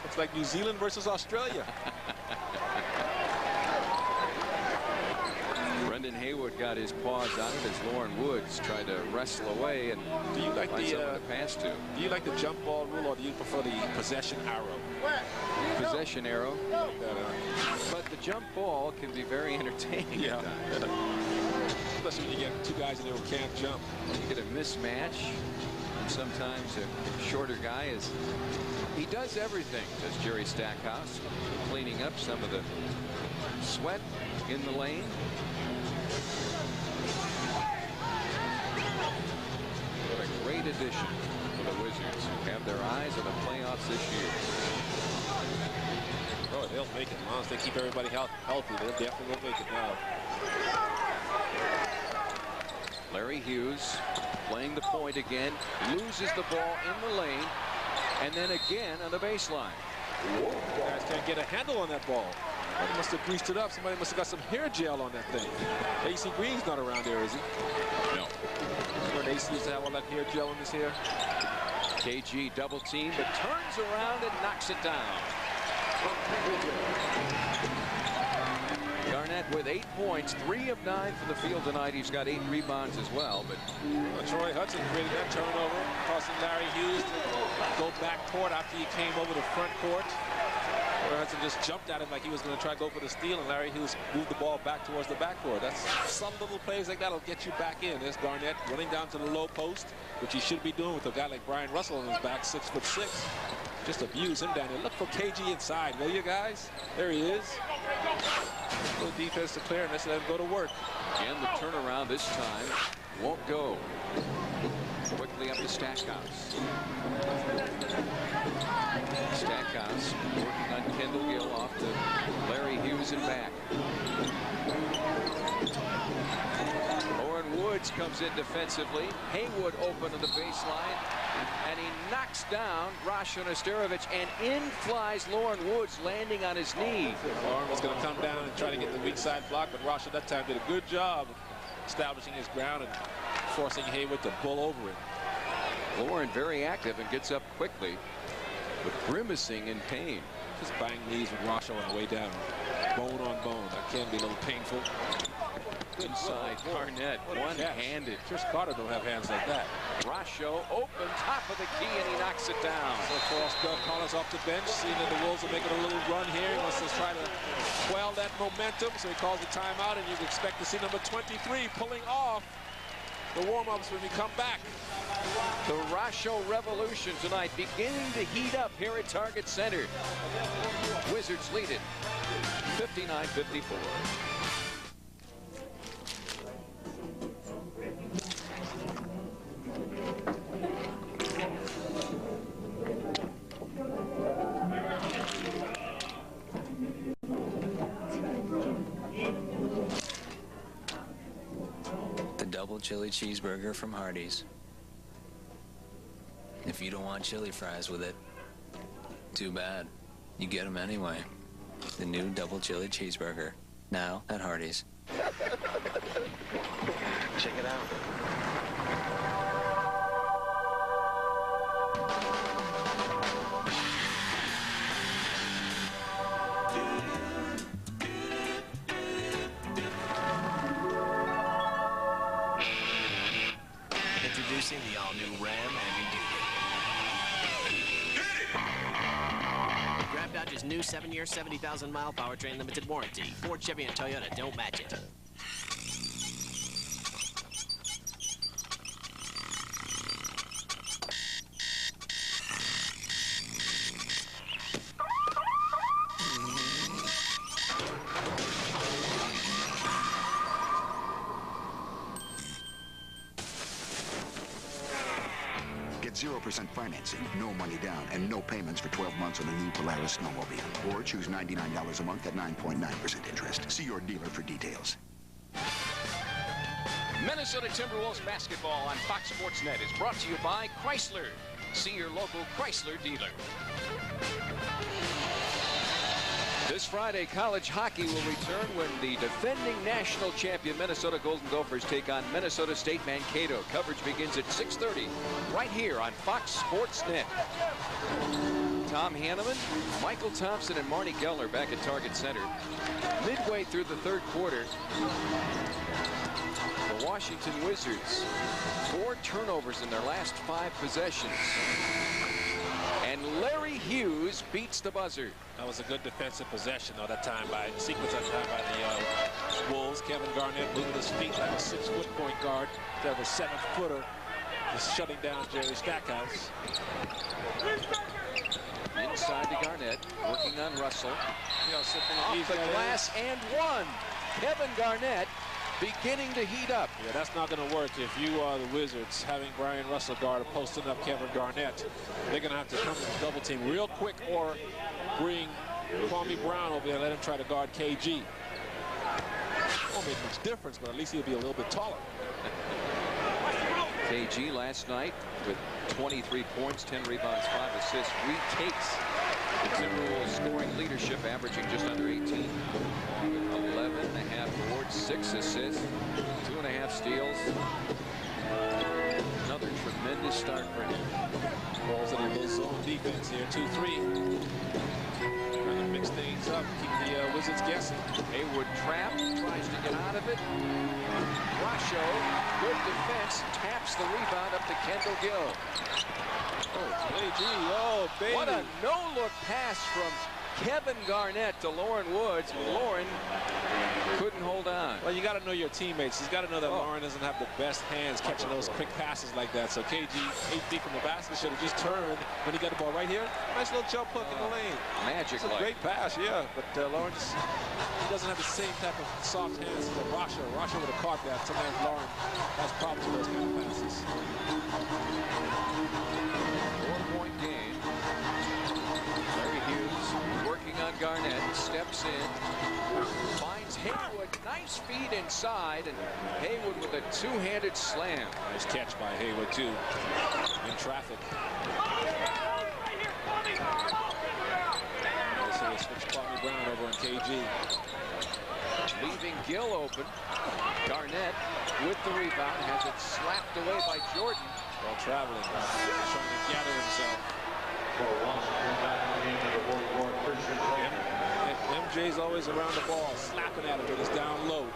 Looks like New Zealand versus Australia. Brendan Haywood got his paws on it as Lauren Woods tried to wrestle away and do you like the pass to. Do you like the jump ball rule, or do you prefer the possession arrow? Possession arrow. But the jump ball can be very entertaining. Yeah. Especially when you get 2 guys in there who can't jump. You get a mismatch. And sometimes a shorter guy is. He does everything, does Jerry Stackhouse, cleaning up some of the sweat in the lane. What a great addition for the Wizards, who have their eyes on the playoffs this year. Oh, they'll make it. As long as they keep everybody healthy, they'll definitely make it now. Larry Hughes playing the point again, loses the ball in the lane, and then again on the baseline. You guys can't get a handle on that ball. Somebody must have greased it up. Somebody must have got some hair gel on that thing. AC Green's not around there, is he? No. Remember AC used to have all that hair gel in his hair? KG double team, but turns around and knocks it down. Garnett with 8 points, 3 of 9 from the field tonight. He's got 8 rebounds as well. But Troy Hudson created that turnover, causing Larry Hughes to go back court after he came over the front court. Troy Hudson just jumped at him like he was going to try to go for the steal, and Larry Hughes moved the ball back towards the backcourt. That's some little plays like that will get you back in. There's Garnett running down to the low post, which he should be doing with a guy like Brian Russell on his back, 6'6". Just abuse him down there. Look for KG inside, will you guys? There he is. Little defense to clear, and let's let him go to work. And the turnaround this time won't go. Quickly up to Stackhouse. Stackhouse working on Kendall Gill off to Larry Hughes and back. Lauren Woods comes in defensively. Haywood open to the baseline. And he knocks down Rasho Nesterovic, and in flies Lauren Woods, landing on his knee. Lauren was going to come down and try to get the weak side block, but Rasho that time did a good job establishing his ground and forcing Haywood to bull over it. Lauren very active and gets up quickly, but grimacing in pain. Just bang knees with Rasho on the way down. Bone on bone. That can be a little painful. Inside Garnett, one-handed. Chris Carter don't have hands like that. Rasho open, top of the key, and he knocks it down. So Forrest Collins off the bench, seeing that the Wolves are making a little run here. He wants to try to quell that momentum, so he calls the timeout, and you can expect to see number 23 pulling off the warm-ups when we come back. The Rasho revolution tonight beginning to heat up here at Target Center. Wizards lead it 59-54. double chili cheeseburger from Hardee's. If you don't want chili fries with it, too bad. You get them anyway. The new double chili cheeseburger, now at Hardee's. Check it out. Introducing the all-new Ram Heavy Duty. Grab Dodge's new 7-year, 70,000-mile powertrain limited warranty. Ford, Chevy, and Toyota don't match it. Get 0% financing, no money down, and no payments for 12 months on the new Polaris snowmobile. Or choose $99 a month at 9.9% interest. See your dealer for details. Minnesota Timberwolves basketball on Fox Sports Net is brought to you by Chrysler. See your local Chrysler dealer. This Friday, college hockey will return when the defending national champion Minnesota Golden Gophers take on Minnesota State Mankato. Coverage begins at 6:30 right here on Fox Sports Net. Tom Hanneman, Michael Thompson, and Marty Gellner back at Target Center. Midway through the third quarter, the Washington Wizards, 4 turnovers in their last 5 possessions. And Larry Hughes beats the buzzer. That was a good defensive possession, though, that time by sequence that time by the Wolves. Kevin Garnett moving his feet like a 6-foot point guard. Instead of a 7-footer, just shutting down Jerry Stackhouse. Inside to Garnett, working on Russell. Off the guys. glass and one. Kevin Garnett beginning to heat up. Yeah, that's not going to work if you are the Wizards, having Brian Russell guard posting up Kevin Garnett. They're going to have to come to the double team real quick or bring Kwame Brown over there and let him try to guard KG. Won't make much difference, but at least he'll be a little bit taller. KG last night with 23 points, 10 rebounds, 5 assists, retakes the Timberwolves scoring leadership, averaging just under 18 with 11.5 boards, 6 assists, 2.5 steals. Another tremendous start for him. Balls in a little zone defense here, 2-3. Trying to mix things up, keep the Wizards guessing. Haywood trap, tries to get out of it. Rasho, good defense, taps the rebound up to Kendall Gill. Oh, KG, oh, baby. What a no-look pass from Kevin Garnett to Lauren Woods. Lauren couldn't hold on. Well, you got to know your teammates. He's got to know that Lauren doesn't have the best hands catching those quick passes like that. So KG, 8 deep from the basket, should have just turned when he got the ball right here. Nice little jump hook in the lane. Magic. It's a great pass, yeah. But Lauren just, he doesn't have the same type of soft hands as Rasho. Rasho would have caught that. Sometimes Lauren has problems with those kind of passes. 4-point game. Larry Hughes working on Garnett, steps in, finds Haywood, nice feed inside, and Haywood with a two-handed slam. Nice catch by Haywood too, in traffic. So they switch Kwame Brown over on KG. Leaving Gill open. Garnett with the rebound, has it slapped away by Jordan. While traveling, trying to gather himself. MJ's always around the ball, slapping at him with his down low.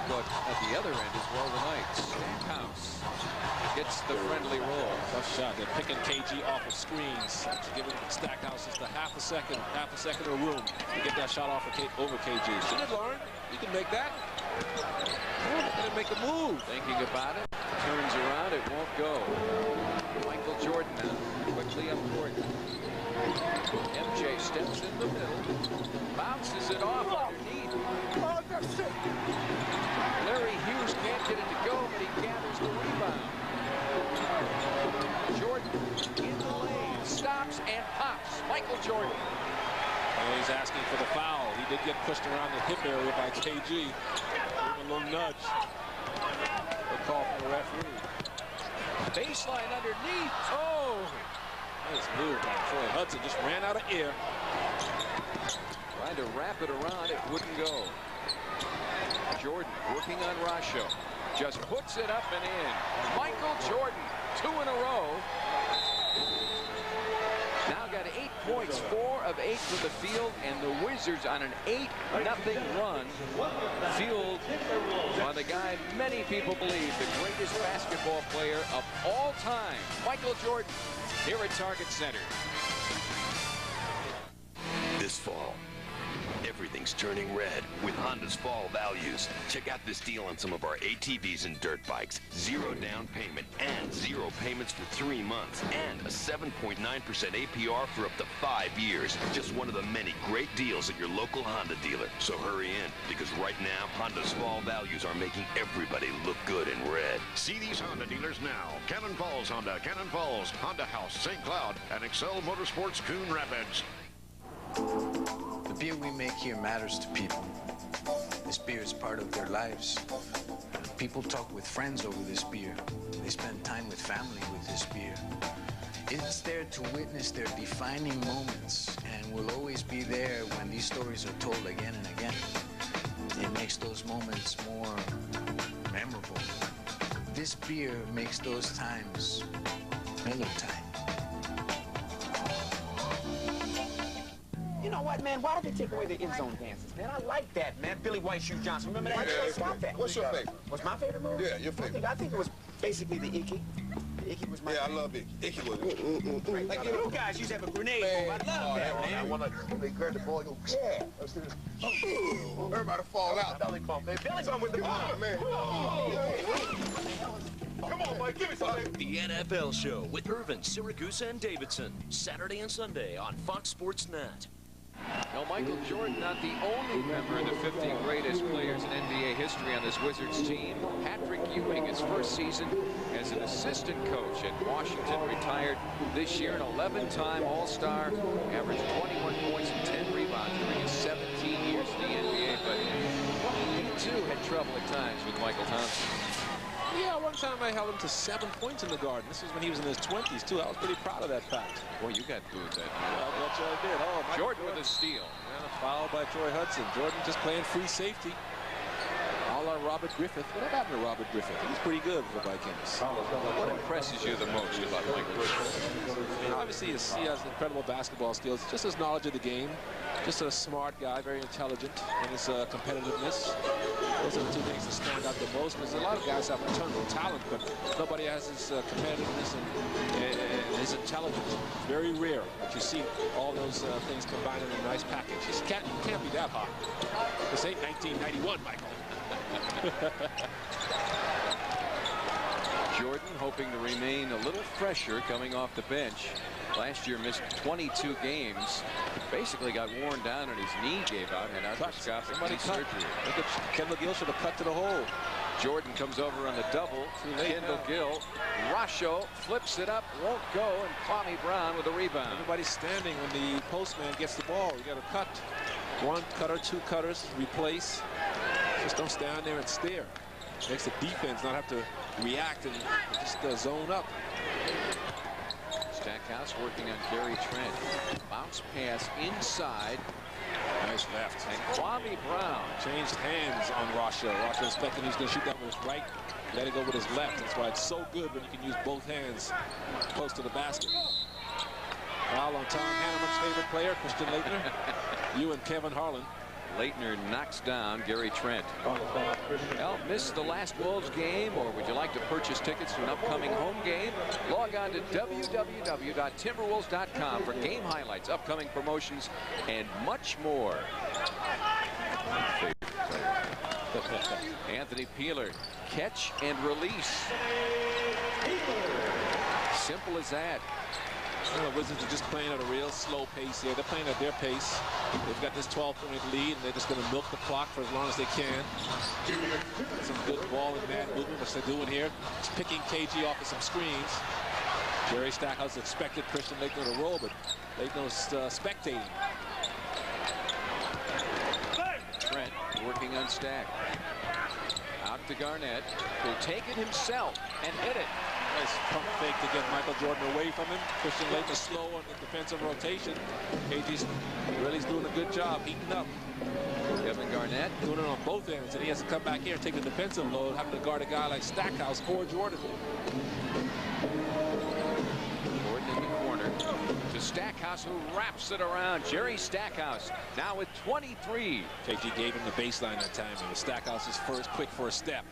Look at the other end as well tonight. Stackhouse gets the friendly roll. Tough shot. They're picking KG off of screens. Giving Stackhouse just a half a second of room to get that shot off of over KG. Should have learned. You can make that. Gonna make a move. Thinking about it. Turns around. It won't go. Michael Jordan now. Quickly up court. MJ steps in the middle. Bounces it off underneath. Oh, that's it. Larry Hughes can't get it to go, but he gathers the rebound. Jordan in the lane, stops and pops. Michael Jordan. And he's asking for the foul. He did get pushed around the hip area by KG. Give him a little nudge. A call from the referee. Baseline underneath. Oh! Nice move by Troy Hudson. Just ran out of air. Trying to wrap it around. It wouldn't go. Jordan working on Rasho. Just puts it up and in. Michael Jordan, 2 in a row. Now got 8 points, 4 of 8 from the field, and the Wizards on an 8-0 run, fueled by the guy many people believe the greatest basketball player of all time, Michael Jordan, here at Target Center. This fall, everything's turning red with Honda's fall values. Check out this deal on some of our ATVs and dirt bikes. 0 down payment and 0 payments for 3 months. And a 7.9% APR for up to 5 years. Just one of the many great deals at your local Honda dealer. So hurry in, because right now, Honda's fall values are making everybody look good in red. See these Honda dealers now. Cannon Falls Honda, Cannon Falls, Honda House, St. Cloud, and Excel Motorsports, Coon Rapids. The beer we make here matters to people. This beer is part of their lives. People talk with friends over this beer. They spend time with family with this beer. It's there to witness their defining moments, and will always be there when these stories are told again and again. It makes those moments more memorable. This beer makes those times Miller time. You know what, man? Why did they take away the end zone dances, man? I like that, man. Billy White Shoe Johnson. Remember that? Yeah, Stop that. What's your favorite? What's my favorite move? Yeah, your favorite. I think it was basically the Icky. The Icky was my favorite. I love Icky. Icky was Like you guys used to have a grenade move. I love that, man. I want to, they grab the ball and go, yeah. Everybody fall out. Belly bump, man. Belly bump with the ball, man. Come on, Mike. Give me something. The NFL Show with Irvin, Syracuse, and Davidson. Saturday and Sunday on Fox Sports Net. Now, Michael Jordan, not the only member of the 50 greatest players in NBA history on this Wizards team. Patrick Ewing, his first season as an assistant coach at Washington, retired this year, an 11-time All-Star, averaged 21 points and 10 rebounds during his 17 years in the NBA. But he, too, had trouble at times with Michael Thompson. Yeah, one time I held him to 7 points in the Garden. This was when he was in his 20s, too. I was pretty proud of that fact. Boy, you got booed that night. Yeah, I bet you I did. Oh, Jordan with a steal. And a foul by Troy Hudson. Jordan just playing free safety. A la Robert Griffith. What happened to Robert Griffith? He's pretty good for the Vikings. What impresses you the most about Michael Jordan? Obviously, he has incredible basketball skills. Just his knowledge of the game. Just a smart guy, very intelligent in his competitiveness. Those are the two things that stand out the most. Because a lot of guys have a ton of talent, but nobody has his competitiveness and his intelligence. Very rare that you see all those things combined in a nice package. You can't be that hot. This ain't 1991, Michael. Jordan hoping to remain a little fresher coming off the bench. Last year missed 22 games. Basically got worn down and his knee gave out and arthroscopic knee surgery. Look at Kendall Gill should have cut to the hole. Jordan comes over on the double. Kendall Gill. Rasho flips it up, won't go, and Kwame Brown with a rebound. Everybody's standing when the postman gets the ball. You got to cut. One cutter, two cutters, replace. Just don't stand there and stare. Makes the defense not have to react and just zone up. Stackhouse working on Gary Trent. Bounce pass inside. Nice left. And Kwame Brown changed hands on Rasho. Rasho expecting he's going to shoot that with his right. Let it go with his left. That's why it's so good when you can use both hands close to the basket. Foul on Tom Hanneman's favorite player, Christian Laettner. You and Kevin Harlan. Laettner knocks down Gary Trent. Well, missed the last Wolves game, or would you like to purchase tickets to an upcoming home game? Log on to www.timberwolves.com for game highlights, upcoming promotions, and much more. Anthony Peeler, catch and release. Simple as that. The Wizards are just playing at a real slow pace here. They're playing at their pace. They've got this 12-point lead, and they're just going to milk the clock for as long as they can. Some good ball and man movement, which they're doing here. Just picking KG off of some screens. Jerry Stackhouse expected Christian Laettner to roll, but Laettner's spectating. Trent working on Stack. Out to Garnett, who'll take it himself and hit it. Nice pump fake to get Michael Jordan away from him. Christian Laettner slow on the defensive rotation. KG's really doing a good job heating up. Kevin Garnett doing it on both ends, and he has to come back here and take the defensive load, having to guard a guy like Stackhouse or Jordan. Jordan in the corner to Stackhouse, who wraps it around. Jerry Stackhouse now with 23. KG gave him the baseline that time. It was Stackhouse's quick first step.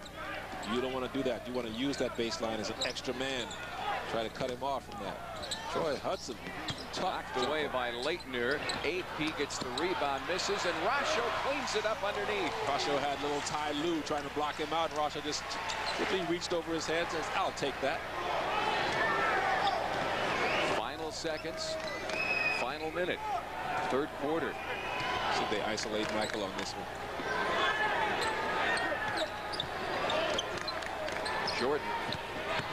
You don't want to do that. You want to use that baseline as an extra man. Try to cut him off from that. Troy Hudson. Knocked away by Laettner. AP gets the rebound, misses, and Rasho cleans it up underneath. Rasho had little Ty Lue trying to block him out, and Rasho just quickly reached over his head and says, I'll take that. Final seconds, final minute, third quarter. See if they isolate Michael on this one. Jordan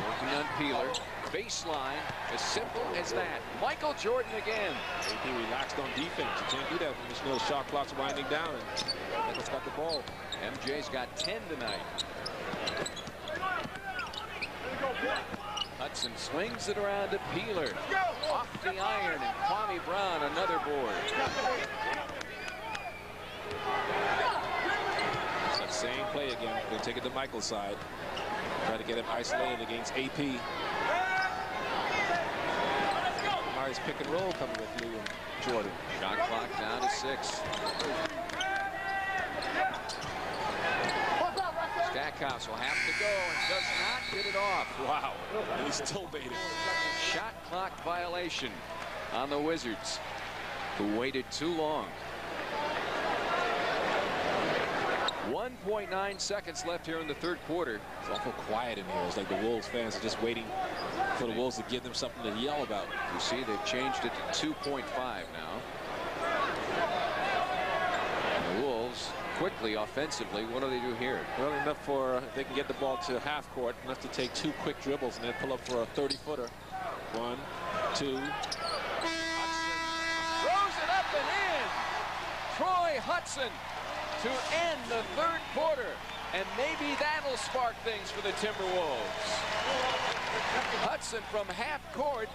working on Peeler. Baseline, as simple as that. Michael Jordan again. AP relaxed on defense. You can't do that when the shot clock's winding down and Michael's got the ball. MJ's got 10 tonight. Hudson swings it around to Peeler. Off the iron, and Kwame Brown another board. It's that same play again. Going to take it to Michael's side. Try to get him isolated against AP. Nice pick and roll coming with Lue and Jordan. Shot clock down to 6. Stackhouse will have to go and does not get it off. Wow. And he's still baited. Shot clock violation on the Wizards, who waited too long. 1.9 seconds left here in the third quarter. It's awful quiet in here. It's like the Wolves fans are just waiting for the Wolves to give them something to yell about. You see, they've changed it to 2.5 now. And the Wolves quickly offensively. What do they do here? Well, enough for they can get the ball to half court, enough to take 2 quick dribbles and then pull up for a 30-footer. 1, 2. Hudson throws it up and in. Troy Hudson to end the third quarter, and maybe that'll spark things for the Timberwolves. Hudson from half court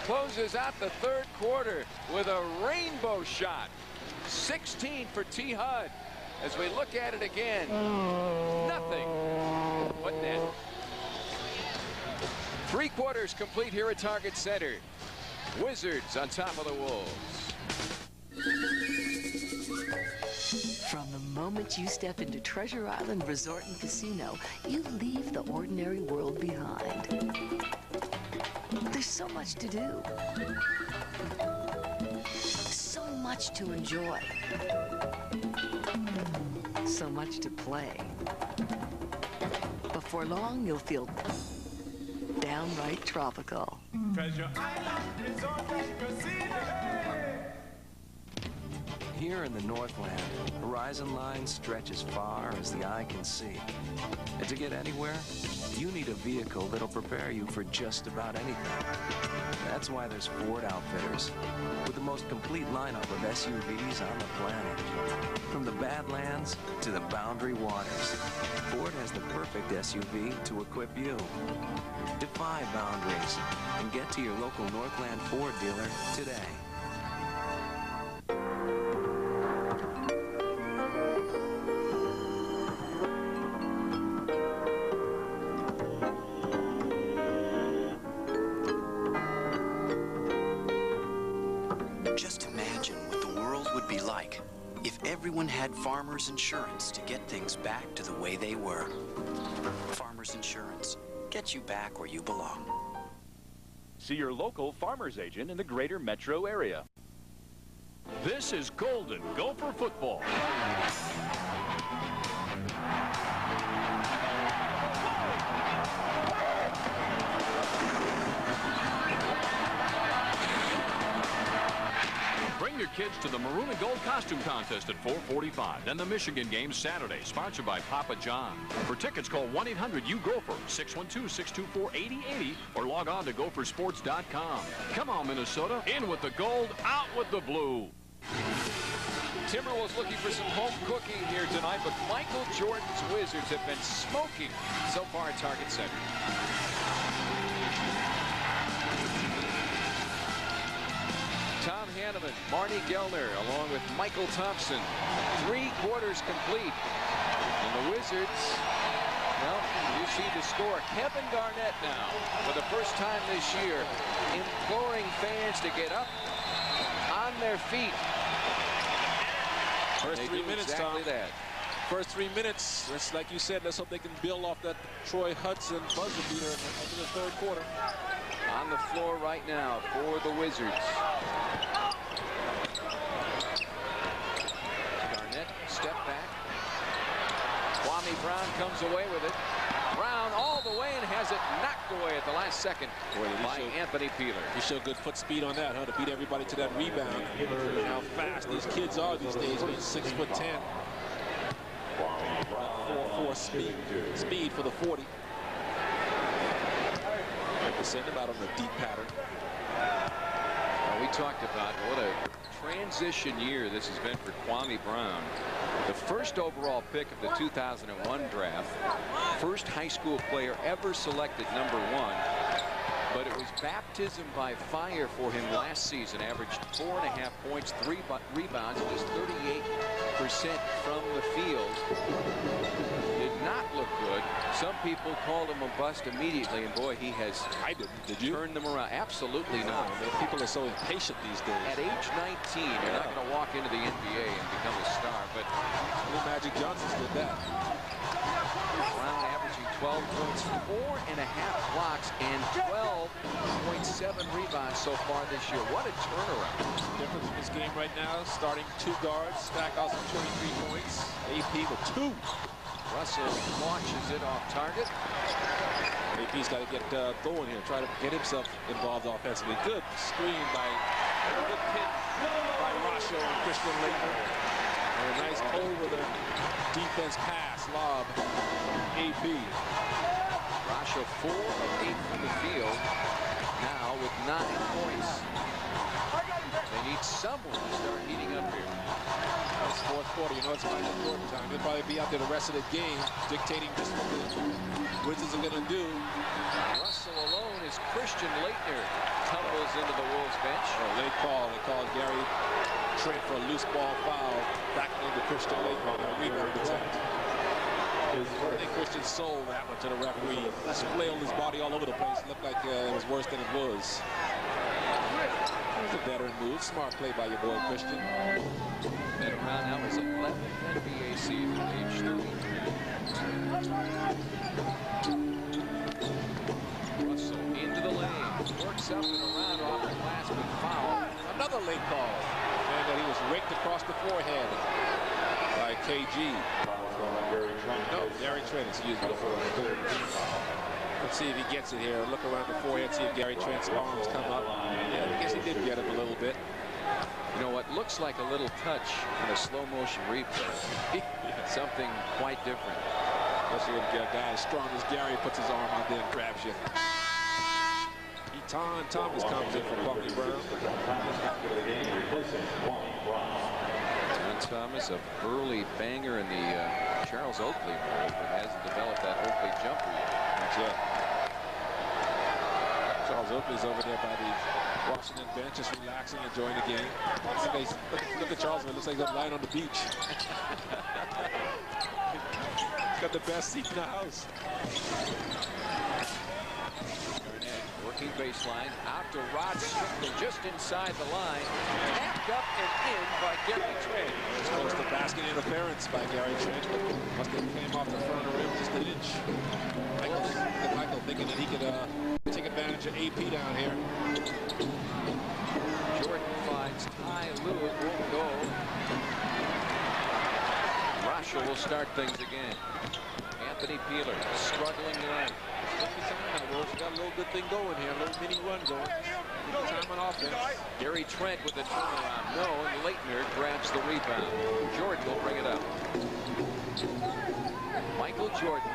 closes out the third quarter with a rainbow shot. 16 for T. Hud. As we look at it again, nothing but net. 3 quarters complete here at Target Center. Wizards on top of the Wolves. From the moment you step into Treasure Island Resort and Casino, you leave the ordinary world behind. There's so much to do. So much to enjoy. So much to play. Before long, you'll feel downright tropical. Treasure Island Resort and Casino. Here in the Northland, horizon line stretch as far as the eye can see. And to get anywhere, you need a vehicle that'll prepare you for just about anything. That's why there's Ford Outfitters, with the most complete lineup of SUVs on the planet. From the Badlands to the Boundary Waters, Ford has the perfect SUV to equip you. Defy boundaries and get to your local Northland Ford dealer today. Just imagine what the world would be like if everyone had Farmers Insurance to get things back to the way they were. Farmers Insurance gets you back where you belong. See your local Farmers agent in the greater metro area. This is Golden Gopher football. kids to the Maroon and Gold Costume Contest at 4:45. Then the Michigan game Saturday, sponsored by Papa John. For tickets, call 1-800-U-GOPHER, 612-624-8080, or log on to gophersports.com. Come on, Minnesota. In with the gold, out with the blue. Timberwolves looking for some home cooking here tonight, but Michael Jordan's Wizards have been smoking so far at Target Center. Tom Hanneman, Marty Gellner, along with Michael Thompson. 3 quarters complete. And the Wizards, well, you see the score. Kevin Garnett now, for the first time this year, imploring fans to get up on their feet. First 3 minutes, exactly Tom. That. First 3 minutes. That's like you said. Let's hope they can build off that Troy Hudson buzzer beater into the third quarter. On the floor right now for the Wizards. Garnett, step back. Kwame Brown comes away with it. Brown all the way and has it knocked away at the last second by Anthony Peeler. He showed good foot speed on that, huh? To beat everybody to that rebound. How fast these kids are these days, being 6'10". 4.4 speed for the 40. Send him out on the deep pattern. Well, we talked about what a transition year this has been for Kwame Brown. The first overall pick of the 2001 draft. First high school player ever selected #1. But it was baptism by fire for him last season. Averaged 4.5 points, 3 rebounds, just 38% from the field. Did not look good. Some people called him a bust immediately, and boy, he has turned them around. Absolutely not. People are so impatient these days. At age 19, you're not going to walk into the NBA and become a star, but Magic Johnson's did that. Brown averaging 12 points, 4.5 blocks, and 12.7 rebounds so far this year. What a turnaround. Difference in this game right now, starting 2 guards, Stackhouse with 23 points, AP with 2. Russell launches it off target. AP's got to get going here, try to get himself involved offensively. Good screen by Rasho and Christian Laettner. And a nice over the defense pass, lob, AP. Rasho 4 of 8 from the field, now with 9 points. They need someone to start heating up here. It's fourth quarter. You know it's kind of important time. He'll probably be out there the rest of the game, dictating just what the Wizards are going to do. Russell alone as Christian Laettner tumbles into the Wolves bench. Oh, they called Gary Trent for a loose ball foul, backing into Christian Laettner on a rebound attempt. I think Christian sold that one to the referee. Flailed his body all over the place. It looked like it was worse than it was. It was a veteran move. Smart play by your boy Christian. Been around now as 11th NBA season at age 30. Russell into the lane. Works up and around off the glass with foul. Another late call. And that he was raked across the forehead by KG. No, Gary Trent, excuse me. Let's see if he gets it here. Look around the forehead, see if Gary Trent's arms come up. Yeah, I guess he did get him a little bit. You know what looks like a little touch in a slow motion replay. Something quite different. Especially when a guy as strong as Gary puts his arm out there and grabs you. Thomas comes in for Kwame Brown. Thomas, a early banger in the Charles Oakley role, but hasn't developed that Oakley jumper yet. That's it. Charles Oakley's over there by the Washington bench, just relaxing, enjoying the game. Look at Charles, it looks like he's lying on the beach. He's got the best seat in the house. Working baseline, out to Rod Strickland, just inside the line. Tapped up and in by Gary Trent. It's close to basket interference by Gary Trent. Must have came off the front of the rim just an inch. Michael thinking that he could take advantage of AP down here. Jordan finds Ty Lue, won't go. Rasho will start things again. Anthony Peeler struggling tonight. Timberwolves got a little good thing going here, a little mini run going. Time on offense. Gary Trent with the turnaround. No, and Leitner grabs the rebound. Jordan will bring it up. Michael Jordan,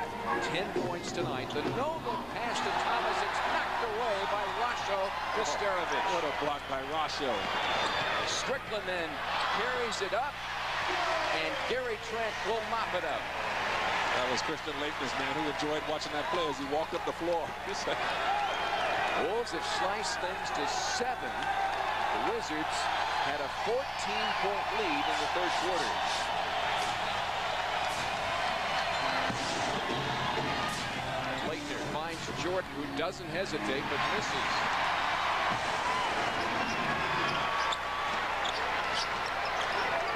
10 points tonight. The no-look pass to Thomas. It's knocked away by Rasho Nesterovic. What a block by Rasho. Strickland then carries it up, and Gary Trent will mop it up. That was Christian Leitner's man who enjoyed watching that play as he walked up the floor. Wolves have sliced things to 7. The Wizards had a 14-point lead in the third quarter. Leitner finds Jordan, who doesn't hesitate but misses.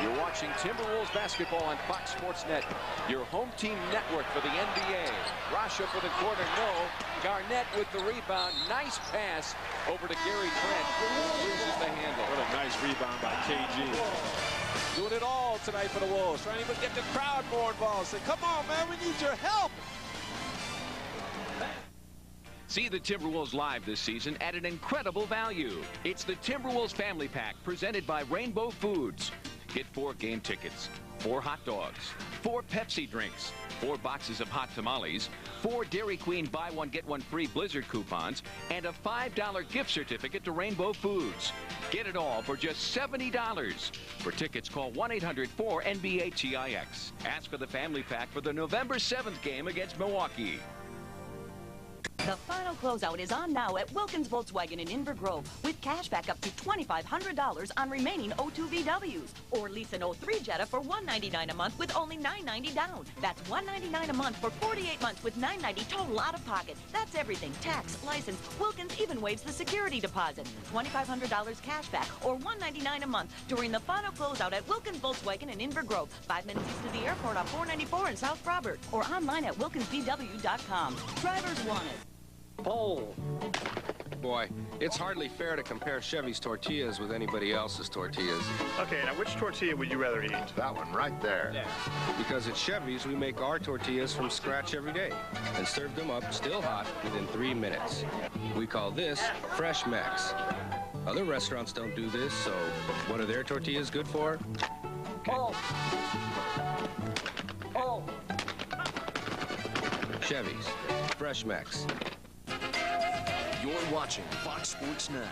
You're watching Timberwolves basketball on Fox Sports Net, your home team network for the NBA. Rasho for the corner, no. Garnett with the rebound. Nice pass over to Gary Trent. Loses the handle. What a nice rebound by KG. Doing it all tonight for the Wolves. Trying to even get the crowd more involved. Say, come on, man, we need your help. See the Timberwolves live this season at an incredible value. It's the Timberwolves Family Pack presented by Rainbow Foods. Get 4 game tickets, 4 hot dogs, 4 Pepsi drinks, 4 boxes of hot tamales, 4 Dairy Queen buy one get one free Blizzard coupons, and a $5 gift certificate to Rainbow Foods. Get it all for just $70. For tickets, call 1-800-4-NBA-TIX. Ask for the family pack for the November 7th game against Milwaukee. The final closeout is on now at Wilkins Volkswagen in Inver Grove with cash back up to $2,500 on remaining O2 VWs. Or lease an 03 Jetta for $199 a month with only $990 down. That's $199 a month for 48 months with $990 total out of pocket. That's everything. Tax, license. Wilkins even waives the security deposit. $2,500 cash back or $199 a month during the final closeout at Wilkins Volkswagen in Inver Grove. 5 minutes east of the airport on 494 in South Robert. Or online at wilkinsvw.com. Drivers wanted. Oh. Boy, it's hardly fair to compare Chevy's tortillas with anybody else's tortillas. Okay, now which tortilla would you rather eat? That one right there. Yeah. Because at Chevy's, we make our tortillas from scratch every day and serve them up still hot within 3 minutes. We call this Fresh Mex. Other restaurants don't do this, so what are their tortillas good for? Oh. Chevy's. Fresh Mex. You're watching Fox Sports Net.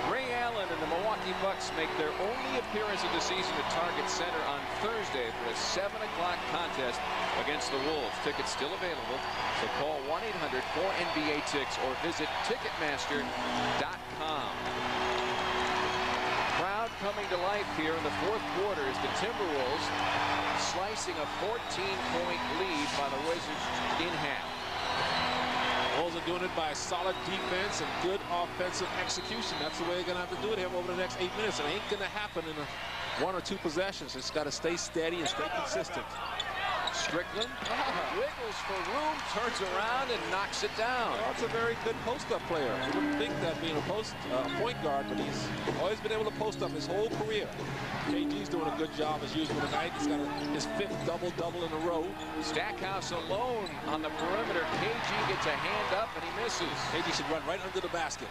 Ray Allen and the Milwaukee Bucks make their only appearance of the season at Target Center on Thursday for a 7 o'clock contest against the Wolves. Tickets still available, so call 1-800-4NBA-TIX or visit Ticketmaster.com. Crowd coming to life here in the fourth quarter as the Timberwolves slicing a 14-point lead by the Wizards in half. Wolves are doing it by solid defense and good offensive execution. That's the way they're going to have to do it here over the next 8 minutes. It ain't going to happen in 1 or 2 possessions. It's got to stay steady and stay consistent. Strickland wiggles for room, turns around and knocks it down. Well, that's a very good post-up player. You wouldn't think that being a point guard, but he's always been able to post up his whole career. KG's doing a good job as usual tonight. He's got his 5th double-double in a row. Stackhouse alone on the perimeter. KG gets a hand up and he misses. KG should run right under the basket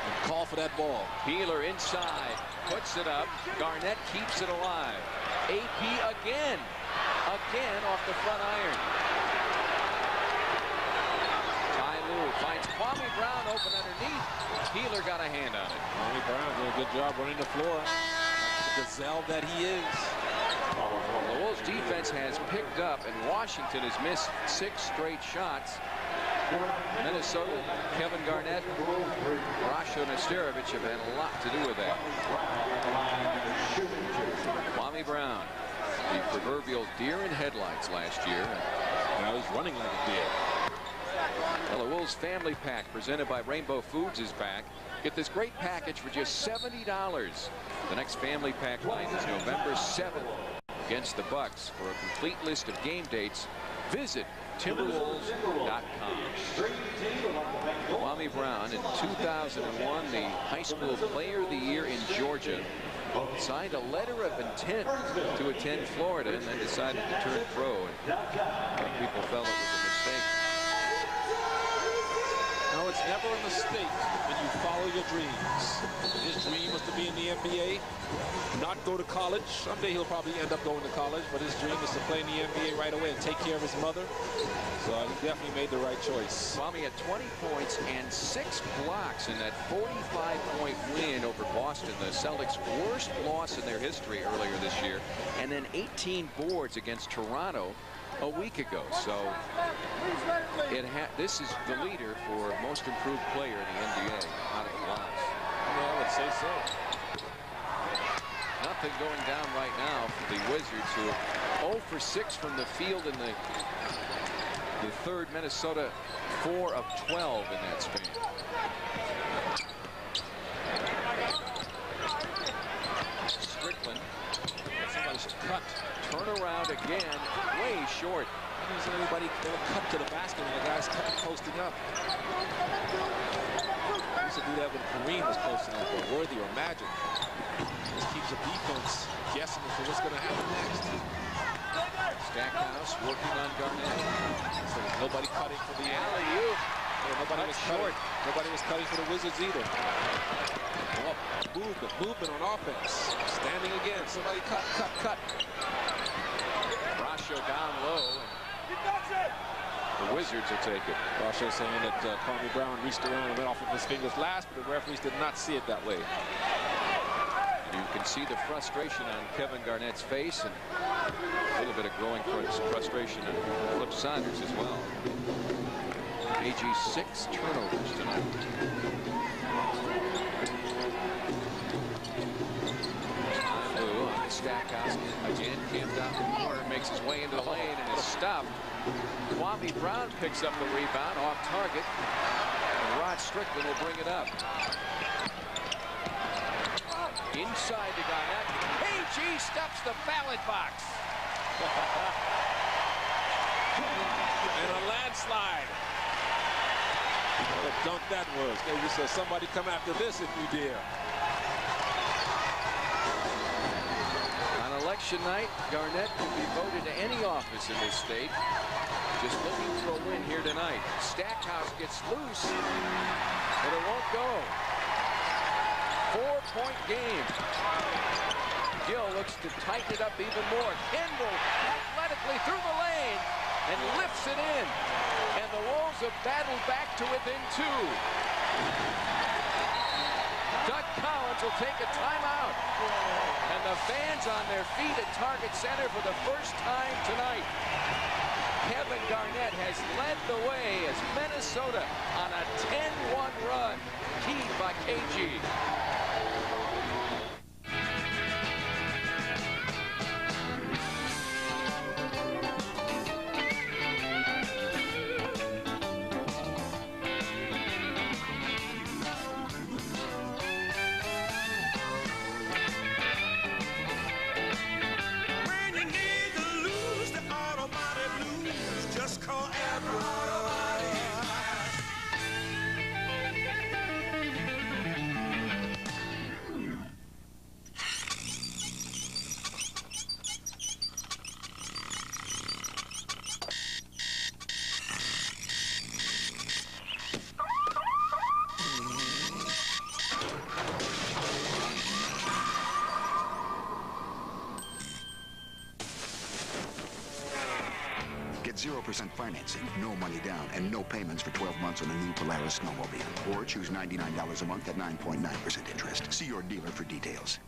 and call for that ball. Peeler inside, puts it up. Garnett keeps it alive. AP again off the front iron. Ty Lue finds Kwame Brown open underneath. Peeler got a hand on it. Kwame Brown did a good job running the floor. The gazelle that he is. The Wolves defense has picked up, and Washington has missed 6 straight shots. Minnesota, Kevin Garnett, Rasho Nesterovic have had a lot to do with that. Kwame Brown, the proverbial deer in headlights last year. Now he's running like a deer. Well, the Wolves Family Pack presented by Rainbow Foods is back. Get this great package for just $70. The next Family Pack night is November 7th against the Bucks. For a complete list of game dates, visit Timberwolves.com. Kwame Brown in 2001, the High School Player of the Year in Georgia. signed a letter of intent to attend Florida and then decided to turn pro. And people felt it was a mistake. No, it's never a mistake when you follow your dreams. His dream was to be in the NBA, not go to college. Someday he'll probably end up going to college, but his dream is to play in the NBA right away and take care of his mother. So he definitely made the right choice. Kwame had 20 points and 6 blocks in that 45-point win over Boston, the Celtics' worst loss in their history earlier this year, and then 18 boards against Toronto a week ago. So this is the leader for most improved player in the NBA out of the blocks. Yeah, I would say so. Nothing going down right now for the Wizards, who are 0 for 6 from the field in the third. Minnesota 4 of 12 in that span. Strickland. Somebody should cut. Turn around again, way short. Isn't anybody going to cut to the basket when the guy's posting up? We used to do that when Kareem was posting up, or Worthy or Magic. This keeps the defense guessing as to what's going to happen next. Stackhouse working on Garnett. So there's nobody cutting for the alley-oop. Nobody was short. Nobody was cutting for the Wizards either. Oh, movement on offense. Standing again. Somebody cut. Brasho down low. The Wizards will take it. Brasho saying that Kwame Brown reached around and went off of his fingers last, but the referees did not see it that way. You can see the frustration on Kevin Garnett's face, and a little bit of growing frustration on Flip Saunders as well. AG 6 turnovers tonight. Stackhouse again camped out the corner, makes his way into the lane and is stopped. Kwame Brown picks up the rebound off target, and Rod Strickland will bring it up. Inside to Garnett. AG stuffs the ballot box. And a landslide. What a dunk that was. Maybe said somebody come after this if you dare. On election night, Garnett can be voted to any office in this state. Just looking for a win here tonight. Stackhouse gets loose, but it won't go. 4-point game. Gill looks to tighten it up even more. Kendall athletically through the lane and lifts it in. And the Wolves have battled back to within 2. Doug Collins will take a timeout. And the fans on their feet at Target Center for the first time tonight. Kevin Garnett has led the way as Minnesota on a 10-1 run, keyed by KG. Get 0% financing, no money down, and no payments for 12 months on a new Polaris snowmobile. Or choose $99 a month at 9.9% interest. See your dealer for details.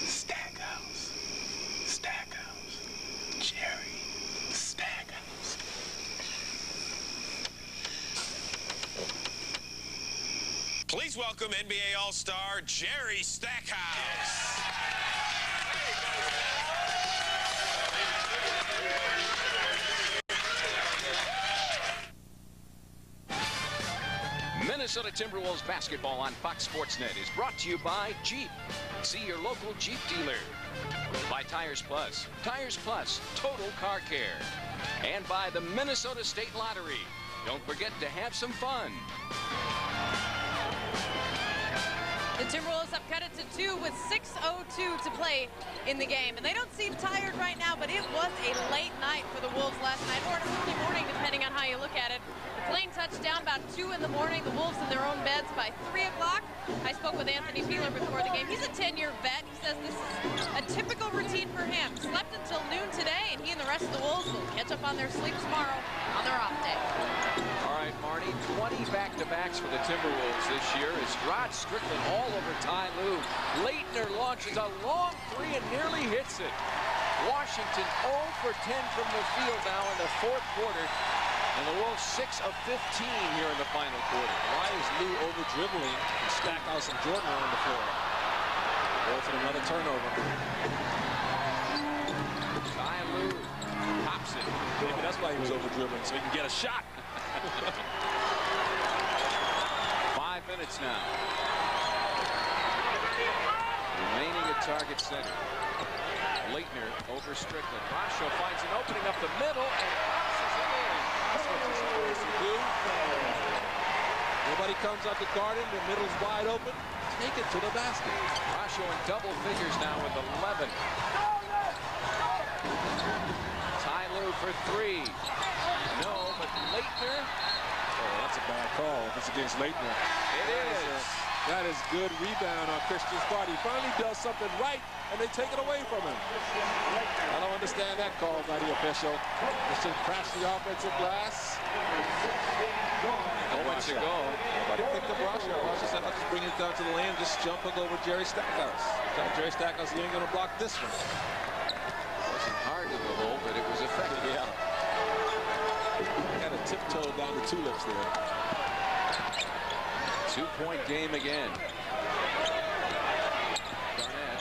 Stackhouse. Stackhouse. Jerry Stackhouse. Please welcome NBA All-Star Jerry Stackhouse. Minnesota Timberwolves basketball on Fox Sports Net is brought to you by Jeep. See your local Jeep dealer. By Tires Plus, total car care. And by the Minnesota State Lottery. Don't forget to have some fun. The Timberwolves have cut it to 2 with 6:02 to play in the game. And they don't seem tired right now, but it was a late night for the Wolves last night, or an early morning, depending on how you look at it. The plane touched down about 2 in the morning. The Wolves in their own beds by 3 o'clock. I spoke with Anthony Peeler before the game. He's a 10-year vet. He says this is a typical routine for him. Slept until noon today, and he and the rest of the Wolves will catch up on their sleep tomorrow on their off day. All right, Marty, 20 back-to-backs for the Timberwolves this year as Strickland all over Ty Lue. Leitner launches a long 3 and nearly hits it. Washington 0 for 10 from the field now in the fourth quarter. And the Wolves 6 of 15 here in the final quarter. Why is Lue over-dribbling and Stackhouse and Jordan are on the floor? Goes for another turnover. Ty Lue pops it. Maybe that's why he was over-dribbling, so he can get a shot. 5 minutes now. Remaining at target center. Leitner over Strickland. Rasho finds an opening up the middle and bounces it in. That's what you're supposed to do. Nobody comes out the garden, the middle's wide open. Take it to the basket. Rasho in double figures now with 11. Ty Lue for 3. No, but Leitner. Oh, that's a bad call if it's against Leitner. It is. That is good rebound on Christian's part. He finally does something right, and they take it away from him. I don't understand that call by the official. It's just crash the offensive glass. Moments to go. Nobody picked up Rasho. Rasho said, I'll just bring it down to the lane, just jump and go over Jerry Stackhouse. Tell Jerry Stackhouse he ain't going to block this one. Wasn't hard to the hole, but it was effective. Yeah. Had a tiptoe down the tulips there. 2-point game again. Garnett.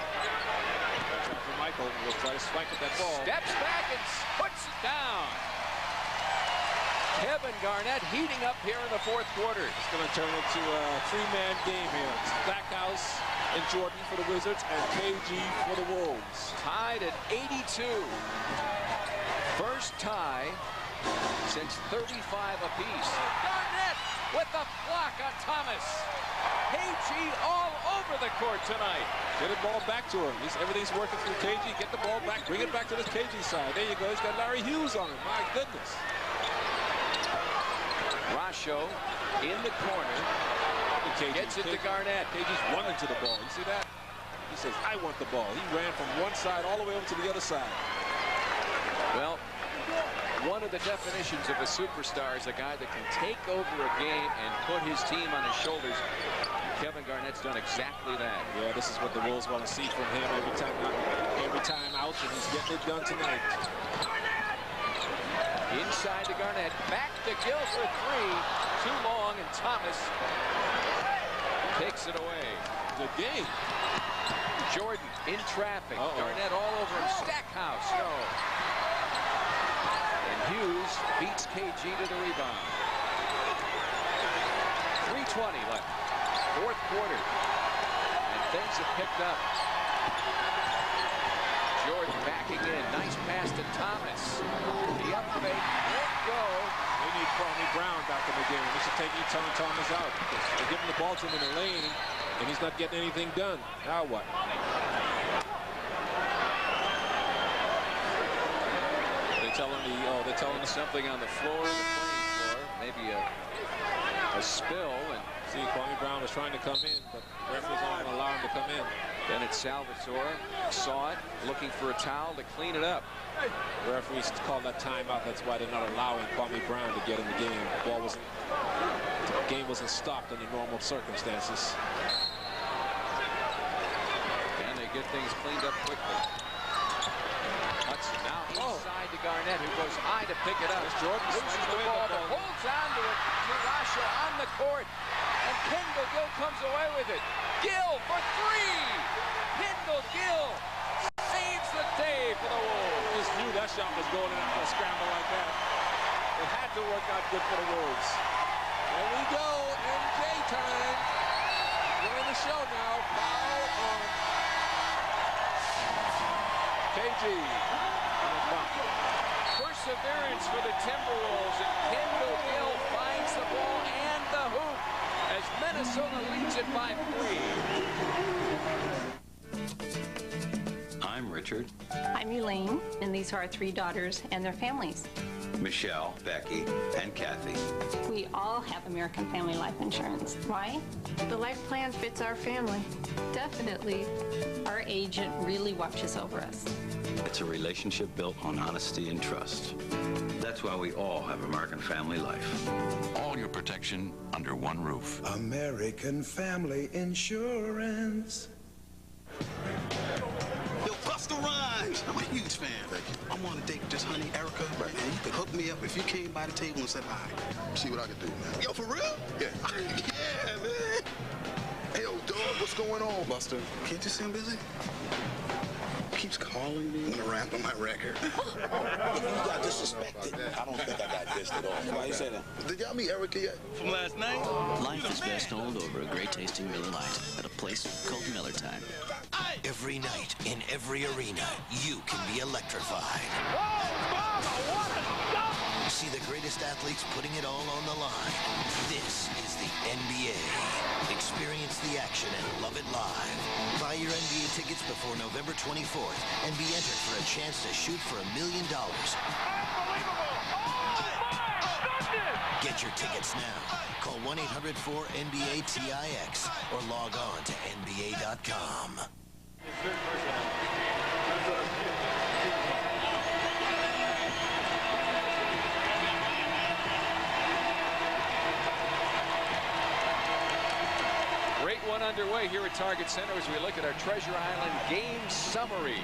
For Michael will try to spike at that ball. Steps back and puts it down. Kevin Garnett heating up here in the fourth quarter. It's going to turn into a 3-man game here. Stackhouse and Jordan for the Wizards and KG for the Wolves. Tied at 82. First tie since 35 apiece. Garnett with the block on Thomas. KG all over the court tonight. Get the ball back to him. Everything's working through KG. Get the ball back. Bring it back to this KG side. There you go. He's got Larry Hughes on him. My goodness. Rasho in the corner. Gets it to Garnett. KG's running to the ball. You see that? He says, I want the ball. He ran from one side all the way over to the other side. Well, one of the definitions of a superstar is a guy that can take over a game and put his team on his shoulders. Kevin Garnett's done exactly that. Yeah, this is what the Wolves want to see from him every time out, and he's getting it done tonight. Inside to Garnett, back to Gill for 3. Too long, and Thomas takes it away. Good game. Jordan in traffic. Garnett all over him. Stackhouse, no. And Hughes beats KG to the rebound. 3:20 left. Fourth quarter. And things have picked up. Jordan backing in. Nice pass to Thomas. The up fake won't go. They need Kwame Brown back in the game. They should take Eton Thomas out. They're giving the ball to him in the lane, and he's not getting anything done. Now what? They're telling him something on the floor, the playing floor. Maybe a spill. And see, Kwame Brown was trying to come in, but the referee's not going to allow him to come in. Then it's Salvatore, saw it, looking for a towel to clean it up. The referees called that timeout. That's why they're not allowing Kwame Brown to get in the game. The game wasn't stopped under normal circumstances. And they get things cleaned up quickly. Hudson now inside to Garnett, who goes high to pick it up. Jordan loses the ball, but holds on to it. Rasho on the court. And Kendall Gill comes away with it. Gill for 3. Kendall Gill saves the day for the Wolves. Just knew that shot was going in after a scramble like that. It had to work out good for the Wolves. There we go, MJ time. We're in the show now. Foul on KG. Perseverance for the Timberwolves, and Kendall Gill finds the ball and the hoop as Minnesota leads it by 3. I'm Richard. I'm Elaine, and these are our 3 daughters and their families. Michelle, Becky, and Kathy. We all have American Family Life Insurance. Why? The life plan fits our family. Definitely. Our agent really watches over us. It's a relationship built on honesty and trust. That's why we all have American Family Life. All your protection under one roof. American Family Insurance. Yo, Busta Rhymes! I'm a huge fan. Thank you. I'm on a date with this honey, Erica. Right. Man, you could hook me up if you came by the table and said hi. See what I can do, man. Yo, for real? Yeah. Yeah, man. Hey, yo, dog, what's going on? Busta, can't you see I'm busy? Keeps calling me. I'm gonna rap on my record. You got disrespected. I don't think I got dissed at all. Why you say that? Did y'all meet Erica yet? From last night? Life is best told over a great tasting Miller Lite at a place called Miller Time. Every night, in every arena, you can be electrified. See the greatest athletes putting it all on the line. This is the NBA. Experience the action and love it live. Buy your NBA tickets before November 24th and be entered for a chance to shoot for $1 million. Get your tickets now. Call 1-800-4-NBA-TIX or log on to NBA.com. Great one underway here at Target Center as we look at our Treasure Island game summary.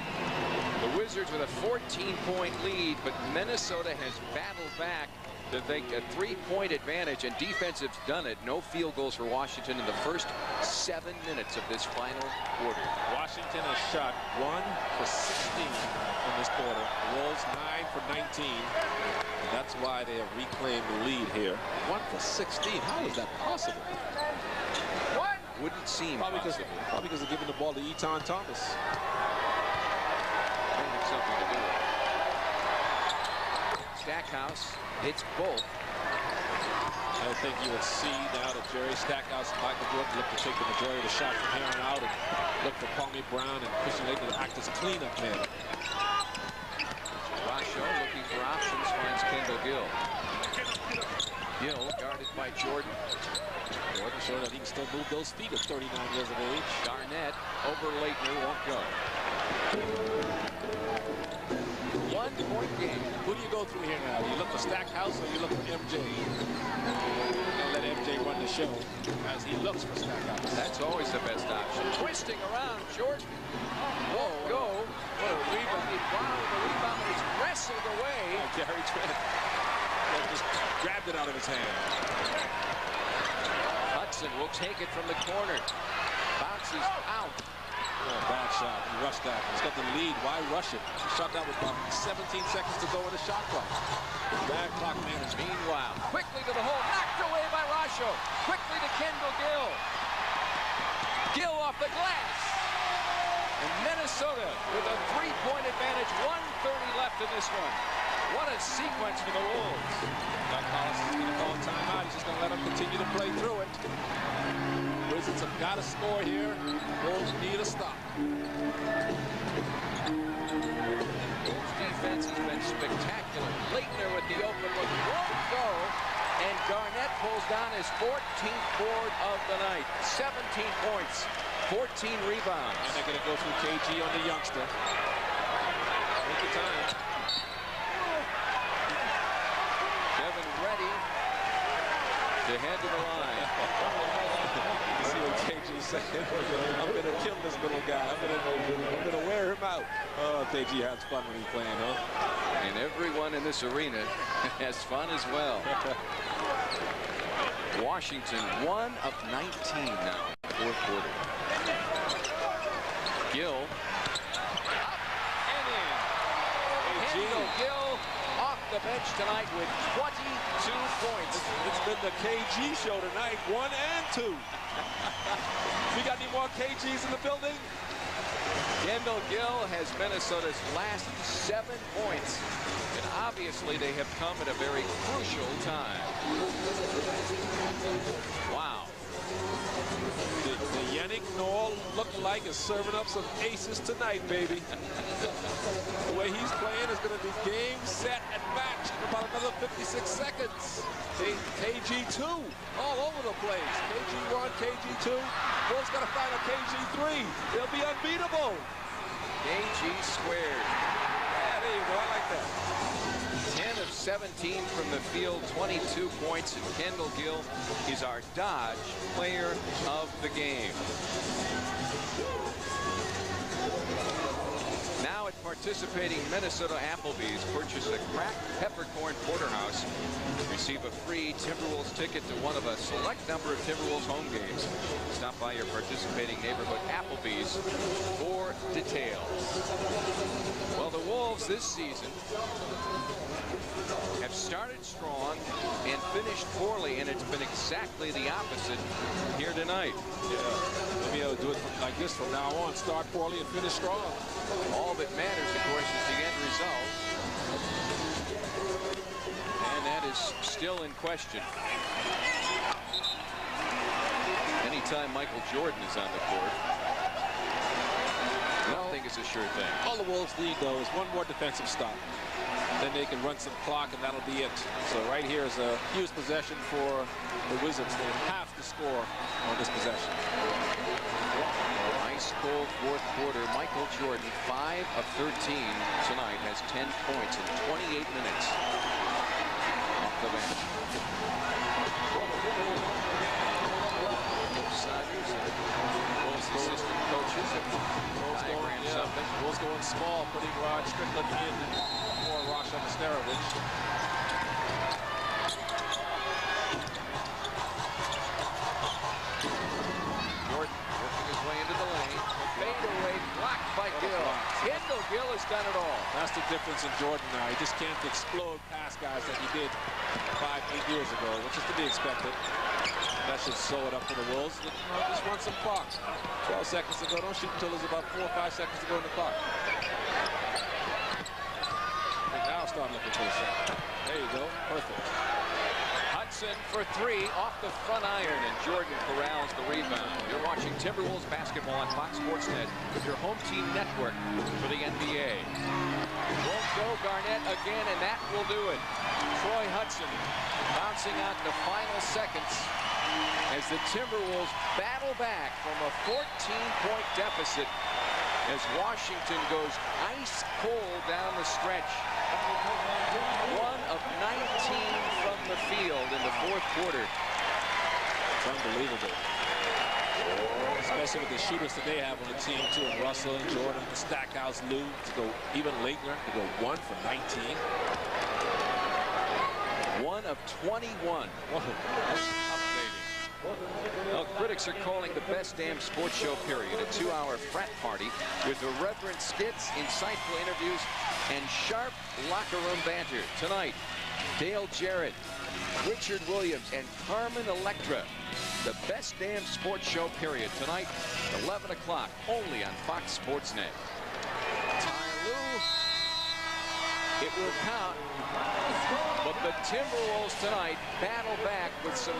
The Wizards with a 14-point lead, but Minnesota has battled back to take a 3-point advantage, and defense has done it. No field goals for Washington in the first 7 minutes of this final quarter. Washington has shot 1 for 16 in this quarter. The Wolves 9 for 19. And that's why they have reclaimed the lead here. 1 for 16. How is that possible? What? Wouldn't seem probably possible. Probably because they're giving the ball to Eton Thomas. Might have something to do with it. Stackhouse hits both. I think you would see now that Jerry Stackhouse and Michael Jordan look to take the majority of the shots from here on out and look for Kwame Brown and Christian Laettner to act as a cleanup man. Rasho looking for options, finds Kendall Gill. Gill guarded by Jordan. Jordan showed that he can still move those feet at 39 years of age. Garnett over Laettner, won't go. 1-point game. Who do you go through here now? Do you look for Stackhouse or you look for MJ? And let MJ run the show as he looks for Stackhouse. That's always the best option. Twisting around, Jordan. Won't go. What a rebound. Wow, the rebound is wrestled away. Gary Trent just grabbed it out of his hand. Hudson will take it from the corner. Bounces out. Oh, bad shot. He rushed that. He's got the lead. Why rush it? He shot that with about 17 seconds to go in the shot clock. Bad clock management. Meanwhile, quickly to the hole. Knocked away by Rasho. Quickly to Kendall Gill. Gill off the glass. And Minnesota with a 3-point advantage. 1:30 left in this one. What a sequence for the Wolves. Doug Hollis is going to call a timeout. He's just going to let them continue to play through it. Wizards have got to score here. Wolves need a stop. Wolves defense has been spectacular. Laettner with the open look. Won't go. And Garnett pulls down his 14th board of the night. 17 points. 14 rebounds. And they're going to go through KG on the youngster. Take your time. Kevin ready to head to the line. You see what KG saying? I'm going to kill this little guy. I'm going to wear him out. Oh, KG has fun when he's playing, huh? And everyone in this arena has fun as well. Washington 1 of 19 now. Fourth quarter. Gill. And in. Kendall Gill off the bench tonight with 22 points. It's been the KG show tonight, 1 and 2. We got any more KGs in the building? Kendall Gill has Minnesota's last 7 points. And obviously they have come at a very crucial time. Wow. The Yannick Noel look-alike is serving up some aces tonight, baby. The way he's playing is going to be game, set, and match in about another 56 seconds. KG2 all over the place. KG1, KG2. Wolves got to find a KG3. They'll be unbeatable. KG squared. Yeah, there you go. I like that. 10 of 17 from the field, 22 points, and Kendall Gill is our Dodge player of the game. Now at participating Minnesota Applebee's, purchase a cracked peppercorn porterhouse. Receive a free Timberwolves ticket to one of a select number of Timberwolves home games. Stop by your participating neighborhood Applebee's for details. Well, the Wolves this season have started strong and finished poorly, and it's been exactly the opposite here tonight. Yeah, we'll be able to do it like this from now on. Start poorly and finish strong. All that matters, of course, is the end result. And that is still in question. Anytime Michael Jordan is on the court, nothing is a sure thing. All the Wolves need, though, is one more defensive stop. Then they can run some clock, and that'll be it. So right here is a Hughes possession for the Wizards. They have to score on this possession. Ice cold fourth quarter. Michael Jordan, 5 of 13 tonight, has 10 points in 28 minutes off the bench. Saunders and Wolves assistant coaches have diagrammed something. Wolves going small, putting Rod Strickland in for Rasha Nesterovich. Jordan working his way into the lane. Fade away, blocked by Gill. Kendall Gill has done it all. That's the difference in Jordan now. He just can't explode past guys that he did 5-8 years ago, which is to be expected. That should sew it up for the Wolves. Just run some clock. 12 seconds to go. Don't shoot until there's about 4 or 5 seconds to go in the clock. And now start looking for the shot. There you go. Perfect. Hudson for 3 off the front iron, and Jordan corrals the rebound. You're watching Timberwolves basketball on Fox Sports Net with your home team network for the NBA. Won't go Garnett again, and that will do it. Troy Hudson bouncing out in the final seconds as the Timberwolves battle back from a 14-point deficit as Washington goes ice cold down the stretch. 1 of 19 from the field in the fourth quarter. It's unbelievable. Especially with the shooters that they have on the team, too. And Russell and Jordan, the Stackhouse, Lou, to go even Leitner, to go 1 for 19. 1 of 21. Well, critics are calling the best damn sports show period a 2-hour frat party with irreverent skits, insightful interviews, and sharp locker room banter. Tonight, Dale Jarrett, Richard Williams, and Carmen Electra. The best damn sports show period tonight, 11 o'clock, only on Fox Sports Net. Ty Lue, it will count, but the Timberwolves tonight battle back with some